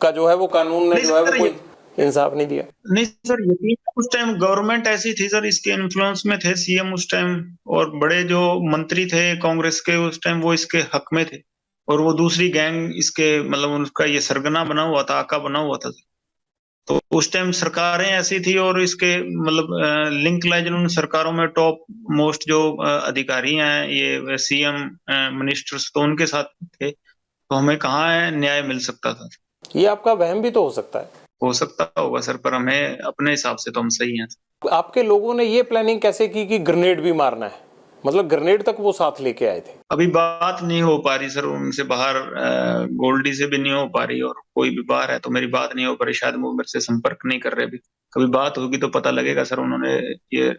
का जो है वो कानून ने जो है वो कोई इंसाफ नहीं दिया। नहीं सर, यकीन, उस टाइम गवर्नमेंट ऐसी थी सर, इसके इन्फ्लुएंस में थे सीएम उस टाइम, और बड़े जो मंत्री थे कांग्रेस के उस टाइम वो इसके हक में थे, और वो दूसरी गैंग इसके मतलब उनका ये सरगना बना हुआ था, आका बना हुआ था। तो उस टाइम सरकारें ऐसी थी, और इसके मतलब लिंक लाए जिन्होंने सरकारों में टॉप मोस्ट जो अधिकारी हैं, ये सीएम मिनिस्टर्स, तो उनके साथ थे। तो हमें कहाँ है न्याय मिल सकता था? ये आपका वहम भी तो हो सकता है। हो सकता होगा सर, पर हमें अपने हिसाब से तो हम सही हैं। आपके लोगों ने ये प्लानिंग कैसे की कि ग्रेनेड भी मारना है? मतलब ग्रेनेड तक वो साथ लेके आए थे। अभी बात नहीं हो पा रही सर उनसे बाहर, गोल्डी से भी नहीं हो पा रही, और कोई भी बाहर है तो मेरी बात नहीं हो पा रही। शायद वो मेरे से संपर्क नहीं कर रहे अभी। कभी बात होगी तो पता लगेगा सर, उन्होंने ये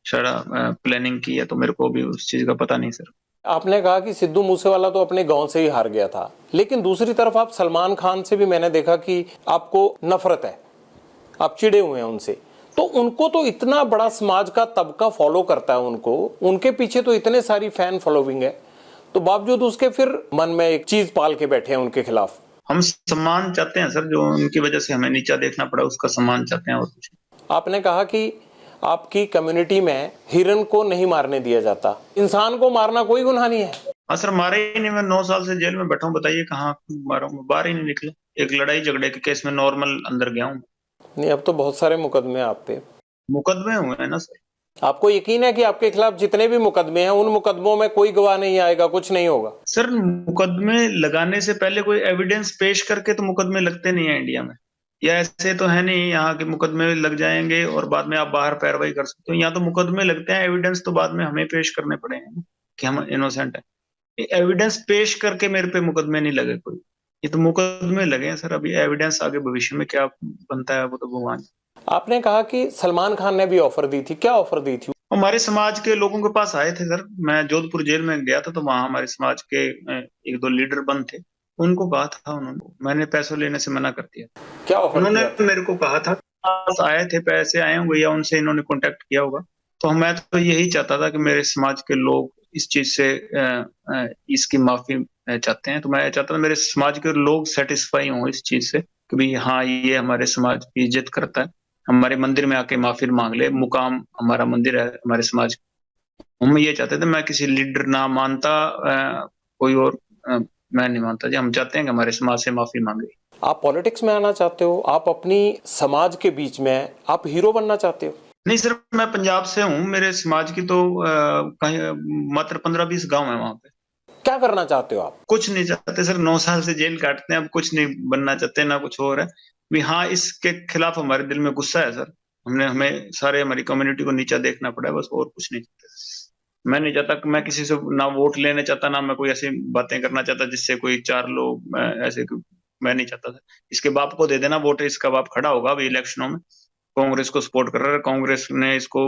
सारा प्लानिंग की है, तो मेरे को भी उस चीज का पता नहीं सर। आपने कहा कि सिद्धू मूसेवाला तो अपने गांव से ही हार गया था, लेकिन दूसरी तरफ आप सलमान खान से भी मैंने देखा कि आपको नफरत है, आप चिढ़े हुए हैं उनसे। तो उनको तो इतना बड़ा समाज का तबका फॉलो करता है उनको, उनके पीछे तो इतने सारी फैन फॉलोइंग है, तो बावजूद उसके फिर मन में एक चीज पाल के बैठे हैं उनके खिलाफ। हम सम्मान चाहते हैं सर, जो उनकी वजह से हमें नीचा देखना पड़ा उसका सम्मान चाहते हैं, और कुछ। आपने कहा कि आपकी कम्युनिटी में हिरन को नहीं मारने दिया जाता, इंसान को मारना कोई गुनाह नहीं है। हाँ सर, मारे ही नहीं। मैं 9 साल से जेल में बैठा हूँ, बताइए कहाँ मारा हूँ? बाहर ही नहीं निकला। एक लड़ाई झगड़े के केस में नॉर्मल अंदर गया हूँ। नहीं, अब तो बहुत सारे मुकदमे आप पे। मुकदमे हुए हैं ना सर। आपको यकीन है कि आपके खिलाफ जितने भी मुकदमे हैं उन मुकदमों में कोई गवाह नहीं आएगा, कुछ नहीं होगा? सर, मुकदमे लगाने से पहले कोई एविडेंस पेश करके तो मुकदमे लगते नहीं है इंडिया में। या ऐसे तो है नहीं यहाँ के मुकदमे लग जाएंगे और बाद में आप बाहर पैरवाई कर सकते हो। यहाँ तो मुकदमे लगते हैं, एविडेंस तो बाद में हमें पेश करने पड़ेंगे कि हम इनोसेंट है। एविडेंस पेश करके मेरे पे मुकदमे नहीं लगे कोई, ये तो मुकदमे लगे हैं सर। अभी एविडेंस आगे भविष्य में क्या बनता है वो तो भगवान। आपने कहा कि सलमान खान ने भी ऑफर दी थी, क्या ऑफर दी थी? हमारे समाज के लोगों के पास आए थे सर, मैं जोधपुर जेल में गया था तो वहां हमारे समाज के एक दो लीडर बंद थे, उनको कहा था उन्होंने, मैंने पैसों लेने से मना कर दिया। क्या ऑफर उन्होंने किया था? मेरे को कहा था, पास आए थे, पैसे आए होंगे या उनसे इन्होंने कांटेक्ट किया होगा। तो मैं तो यही चाहता था कि मेरे समाज के लोग इस चीज से इसकी माफी चाहते हैं, तो मैं चाहता था मेरे समाज के लोग सेटिस्फाई हों इस चीज से कि भाई हाँ ये हमारे समाज की इज्जत करता है, हमारे मंदिर में आके माफी मांग ले, मुकाम हमारा मंदिर है हमारे समाज। हम ये चाहते थे, मैं किसी लीडर ना मानता, कोई और मैं नहीं मानता जी, हम चाहते हैं कि हमारे समाज से माफी मांगे। आप पॉलिटिक्स में आना चाहते हो, आप अपनी समाज के बीच में आप हीरो बनना चाहते हो? नहीं सर, मैं पंजाब से हूँ, मेरे समाज की तो कहीं मात्र 15-20 गांव है वहां पे। क्या करना चाहते हो आप? कुछ नहीं चाहते सर, 9 साल से जेल काटते हैं, अब कुछ नहीं बनना चाहते ना कुछ और है भी। हाँ इसके खिलाफ हमारे दिल में गुस्सा है सर, हमें सारे हमारी कम्युनिटी को नीचा देखना पड़ा है बस, और कुछ नहीं चाहते। मैं नहीं चाहता कि मैं किसी से ना वोट लेने चाहता, ना मैं कोई ऐसी बातें करना चाहता जिससे कोई चार लोग ऐसे, मैं नहीं चाहता था। इसके बाप को दे देना वोट, इसका बाप खड़ा होगा अभी इलेक्शनों में, कांग्रेस को सपोर्ट कर रहा है, कांग्रेस ने इसको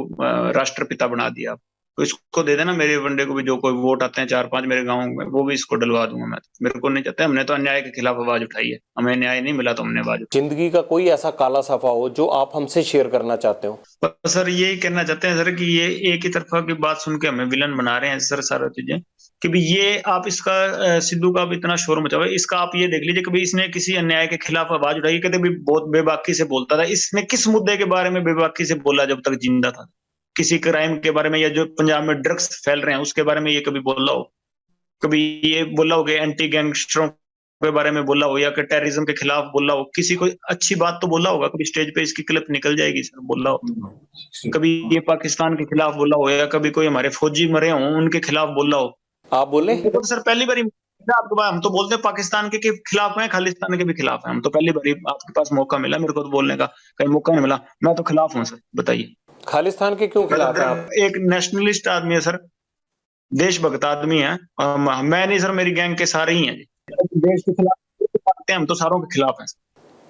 राष्ट्रपिता बना दिया, तो इसको दे देना, मेरे वनडे को भी जो कोई वोट आते हैं 4-5 मेरे गांव में, वो भी इसको डलवा दूंगा मैं। मेरे को नहीं चाहते, हमने तो अन्याय के खिलाफ आवाज उठाई है, हमें न्याय नहीं मिला तो हमने आवाज उठाई। जिंदगी का कोई ऐसा काला सफा हो जो आप हमसे शेयर करना चाहते हो? पर सर यही कहना चाहते हैं सर कि ये एक ही तरफा की बात सुन के हमें विलन बना रहे हैं सर सारा चीजें, कि भी ये आप इसका सिद्धू का भी इतना शोर मचा हुआ है, इसका आप ये देख लीजिए कि इसने किसी अन्याय के खिलाफ आवाज उठाई, कहते भी बहुत बेबाकी से बोलता था, इसने किस मुद्दे के बारे में बेबाकी से बोला जब तक जिंदा था? किसी क्राइम के बारे में, या जो पंजाब में ड्रग्स फैल रहे हैं उसके बारे में ये कभी बोला हो? कभी ये बोला हो कि एंटी गैंगस्टरों के बारे में बोला हो, या कि टेररिज्म के खिलाफ बोला हो? किसी को अच्छी बात तो बोला होगा, कभी स्टेज पे इसकी क्लिप निकल जाएगी सर, बोला हो? कभी ये पाकिस्तान के खिलाफ बोला हो, या कभी कोई हमारे फौजी मरे हों उनके खिलाफ बोला हो? आप बोले? तो सर पहली बार आपके पास, हम तो बोलते हैं पाकिस्तान के खिलाफ हैं, खालिस्तान के भी खिलाफ हैं, हम तो पहली बार आपके पास मौका मिला, मेरे को तो बोलने का कहीं मौका नहीं मिला, मैं तो खिलाफ हूँ सर, बताइए। खालिस्तान के क्यों खिलाफ हैं आप? एक नेशनलिस्ट आदमी है सर, देशभक्त आदमी है, मैं नहीं सर, मेरी गैंग के सारे ही हैं देश के खिलाफ, हम तो सारों के खिलाफ हैं।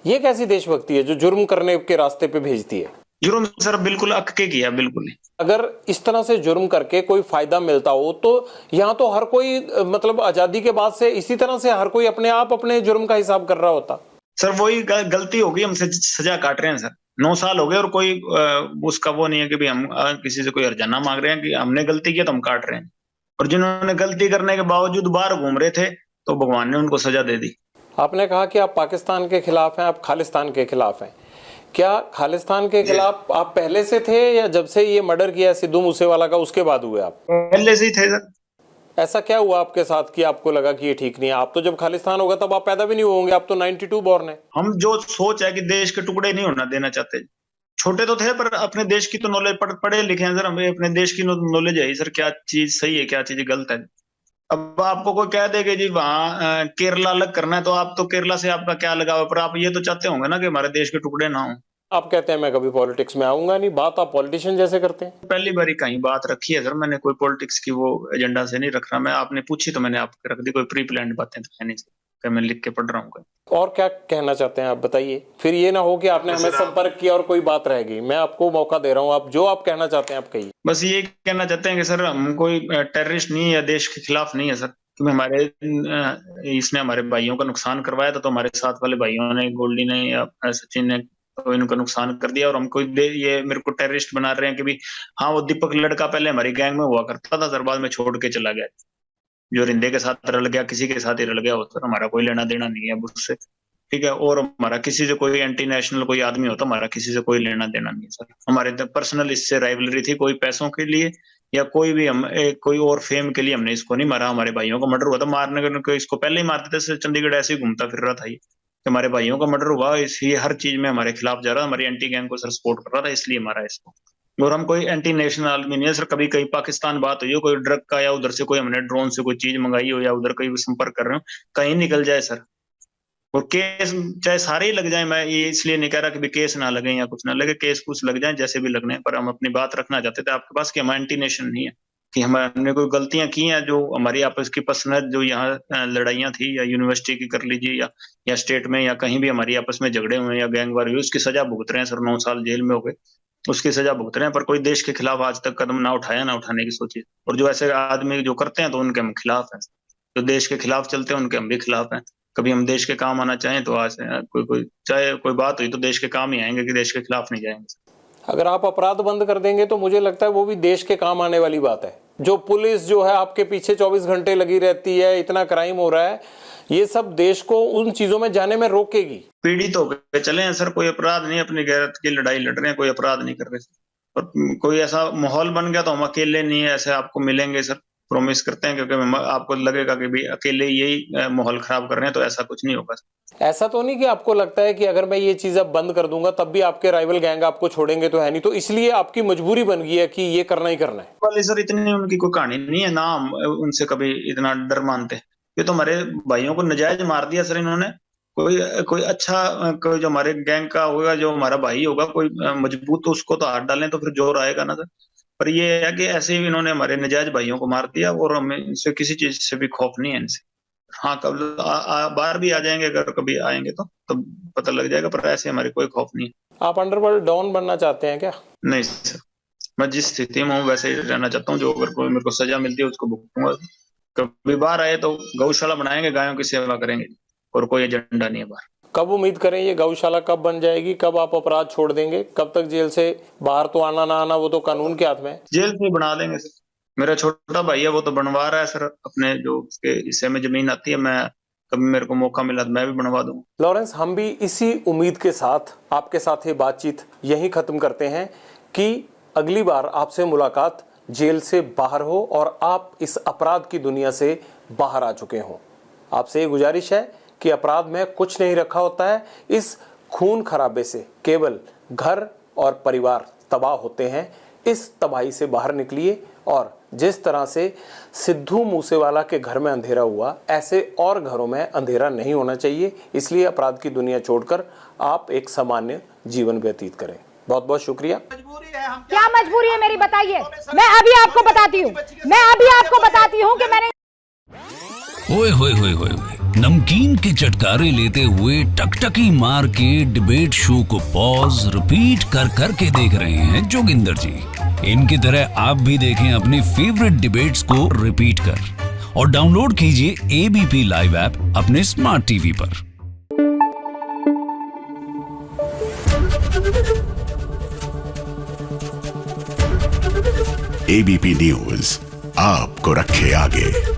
ये कैसी देशभक्ति है जो जुर्म करने के रास्ते पे भेजती है? जुर्म सर बिल्कुल अक के किया, बिल्कुल नहीं। अगर इस तरह से जुर्म करके कोई फायदा मिलता हो तो यहाँ तो हर कोई, मतलब आजादी के बाद से इसी तरह से हर कोई अपने आप अपने जुर्म का हिसाब कर रहा होता। सर वही गलती होगी, हम सजा काट रहे हैं सर, 9 साल हो गए और कोई उसका वो नहीं है कि भाई हम किसी से कोई हर्जाना मांग रहे हैं कि हमने गलती किया तो हम काट रहे हैं, और जिन्होंने गलती करने के बावजूद बाहर घूम रहे थे तो भगवान ने उनको सजा दे दी। आपने कहा कि आप पाकिस्तान के खिलाफ हैं, आप खालिस्तान के खिलाफ हैं, क्या खालिस्तान के खिलाफ आप पहले से थे या जब से ये मर्डर किया सिद्धू मूसेवाला का उसके बाद हुए आप? पहले से ही थे सर। ऐसा क्या हुआ आपके साथ कि आपको लगा कि ये ठीक नहीं है? आप तो जब खालिस्तान होगा तब आप पैदा भी नहीं होंगे, आप तो 92 बॉर्न है। हम जो सोच है कि देश के टुकड़े नहीं होना देना चाहते, छोटे तो थे पर अपने देश की तो नॉलेज, पढ़े लिखे हैं सर, हमें अपने देश की नॉलेज है सर, क्या चीज सही है क्या चीज गलत है। अब आपको कोई कह दे कि जी वहां केरला अलग करना है, तो आप तो केरला से आपका क्या लगाव, पर आप ये तो चाहते होंगे ना कि हमारे देश के टुकड़े ना हो। आप कहते हैं मैं कभी पॉलिटिक्स में आऊंगा नहीं, बात आप पॉलिटिशियन जैसे करते हैं। पहली बार ही कहीं बात रखी है सर, मैंने कोई पॉलिटिक्स की वो एजेंडा से नहीं रख रहा मैं, आपने पूछी तो मैंने आपको रख दी, कोई प्री प्लान्ड बातें तो है नहीं सर, मैं लिख के पढ़ रहा हूँ। और क्या कहना चाहते हैं आप बताइए, फिर ये ना हो कि आपने हमें संपर्क किया और कोई बात रह गई। मैं आपको मौका दे रहा हूँ, आप जो आप कहना चाहते हैं आप कहिए। बस ये कहना चाहते हैं कि सर हम कोई टेररिस्ट नहीं है या देश के खिलाफ नहीं है सर, कि हमारे इसने हमारे भाइयों का नुकसान करवाया था, तो हमारे साथ वाले भाइयों ने, गोल्डी ने या सचिन ने, तो इनका नुकसान कर दिया, और हमको ये मेरे को टेररिस्ट बना रहे हैं कि भी हाँ वो दीपक लड़का पहले हमारी गैंग में हुआ करता था सर, बाद में छोड़ के चला गया, जो रिंदे के साथ रल गया, किसी के साथ ही रल गया हो सर, हमारा कोई लेना देना नहीं है उससे, ठीक है। और हमारा किसी से कोई एंटी नेशनल कोई आदमी हो तो हमारा किसी से कोई लेना देना नहीं है सर, हमारे पर्सनल इससे राइवलरी थी, कोई पैसों के लिए या कोई भी हम कोई और फेम के लिए हमने इसको नहीं मारा। हमारे भाइयों का मर्डर हुआ था, मारने को इसको पहले ही मारते थे, चंडीगढ़ ऐसे ही घूमता फिर रहा था ये, हमारे भाइयों का मर्डर हुआ, इसलिए हर चीज में हमारे खिलाफ जा रहा, हमारी एंटी गैंग को सर सपोर्ट कर रहा था, इसलिए मारा इसको। और हम कोई एंटी नेशनल आदमी नहीं है सर, कभी कहीं पाकिस्तान बात हुई हो कोई ड्रग का, या उधर से कोई हमने ड्रोन से कोई चीज मंगाई हो, या उधर कोई संपर्क कर रहे हो, कहीं निकल जाए सर, और केस चाहे सारे ही लग जाए, मैं ये इसलिए नहीं कह रहा कि भी केस ना लगे या कुछ ना लगे, केस कुछ लग जाए जैसे भी लगने, पर हम अपनी बात रखना चाहते थे आपके पास कि हम एंटी नेशन नहीं है, कि हमने कोई गलतियां की हैं जो हमारी आपस की पर्सनल जो यहाँ लड़ाइयाँ थी, या यूनिवर्सिटी की कर लीजिए, या स्टेट में, या कहीं भी हमारी आपस में झगड़े हुए या गैंगवार हुई, उसकी सजा भुगत रहे हैं सर। 9 साल जेल में हो गए, उसकी सजा भुगत रहे हैं, पर कोई देश के खिलाफ आज तक कदम ना उठाया, ना उठाने की सोची। और जो ऐसे आदमी जो करते हैं तो उनके हम खिलाफ हैं। जो देश के खिलाफ चलते हैं उनके हम भी खिलाफ हैं। कभी हम देश के काम आना चाहें तो आज कोई चाहे कोई बात हुई तो देश के काम ही आएंगे, कि देश के खिलाफ नहीं जाएंगे। अगर आप अपराध बंद कर देंगे तो मुझे लगता है वो भी देश के काम आने वाली बात है। जो पुलिस जो है आपके पीछे 24 घंटे लगी रहती है, इतना क्राइम हो रहा है, ये सब देश को उन चीजों में जाने में रोकेगी। पीड़ित होकर चले हैं सर, कोई अपराध नहीं, अपनी गैरत की लड़ाई लड़ रहे हैं, कोई अपराध नहीं कर रहे। और कोई ऐसा माहौल बन गया तो हम अकेले नहीं है, ऐसे आपको मिलेंगे सर, प्रॉमिस करते हैं, क्योंकि आपको लगेगा कि भी अकेले यही माहौल खराब कर रहे हैं, तो ऐसा कुछ नहीं होगा। ऐसा तो नहीं कि आपको लगता है कि अगर मैं ये चीज अब बंद कर दूंगा तब भी आपके राइवल गैंग आपको छोड़ेंगे, तो है नहीं, तो इसलिए आपकी मजबूरी बन गई है कि ये करना ही करना है? वाले सर इतनी उनकी कोई कहानी नहीं है ना, हम उनसे कभी इतना डर मानते। ये तो हमारे भाइयों को नजायज मार दिया सर इन्होंने। कोई अच्छा कोई जो हमारे गैंग का होगा, जो हमारा भाई होगा कोई मजबूत, तो उसको तो हाथ डालें तो फिर जोर आएगा ना सर। पर ये है कि ऐसे ही इन्होंने हमारे नजायज भाइयों को मार दिया, और हमें इनसे किसी चीज से भी खौफ नहीं है इनसे। हाँ, कब बाहर भी आ जाएंगे, अगर कभी आएंगे तो तब पता लग जाएगा, पर ऐसे हमारे कोई खौफ नहीं है। आप अंडरवर्ल्ड डॉन बनना चाहते हैं क्या? नहीं सर, मैं जिस स्थिति में हूँ वैसे ही रहना चाहता हूँ। जो अगर कोई मेरे को सजा मिलती है उसको भुगतूंगा। कभी बाहर आए तो गौशाला बनाएंगे, गायों की सेवा करेंगे, और कोई एजेंडा नहीं है बाहर। कब उम्मीद करें ये गौशाला कब बन जाएगी? कब आप अपराध छोड़ देंगे? कब तक जेल से बाहर तो आना ना आना वो तो कानून के हाथ में है। जेल से बना देंगे सर। मेरा छोटा भाई है, वो तो बनवा रहा है सर, अपने जो उसके हिस्से में जमीन आती है, मैं कभी मेरे को मौका मिला तो मैं भी बनवा दूंगा। लॉरेंस, हम भी इसी उम्मीद के साथ आपके साथ ये बातचीत यहीं खत्म करते हैं कि अगली बार आपसे मुलाकात जेल से बाहर हो और आप इस अपराध की दुनिया से बाहर आ चुके हों। आपसे ये गुजारिश है कि अपराध में कुछ नहीं रखा होता है। इस खून खराबे से केवल घर और परिवार तबाह होते हैं। इस तबाही से बाहर निकलिए, और जिस तरह से सिद्धू मूसेवाला के घर में अंधेरा हुआ, ऐसे और घरों में अंधेरा नहीं होना चाहिए। इसलिए अपराध की दुनिया छोड़कर आप एक सामान्य जीवन व्यतीत करें। बहुत बहुत शुक्रिया। क्या मजबूरी है मेरी, बताइए। मैं अभी आपको बताती हूँ कि मैंने ओए होए होए होए, नमकीन के चटकारे लेते हुए टकटकी मार के डिबेट शो को पॉज रिपीट कर करके देख रहे हैं जोगिंदर जी। इनकी तरह आप भी देखें अपने फेवरेट डिबेट्स को रिपीट कर, और डाउनलोड कीजिए एबीपी लाइव ऐप अपने स्मार्ट टीवी पर। एबीपी न्यूज आपको रखे आगे।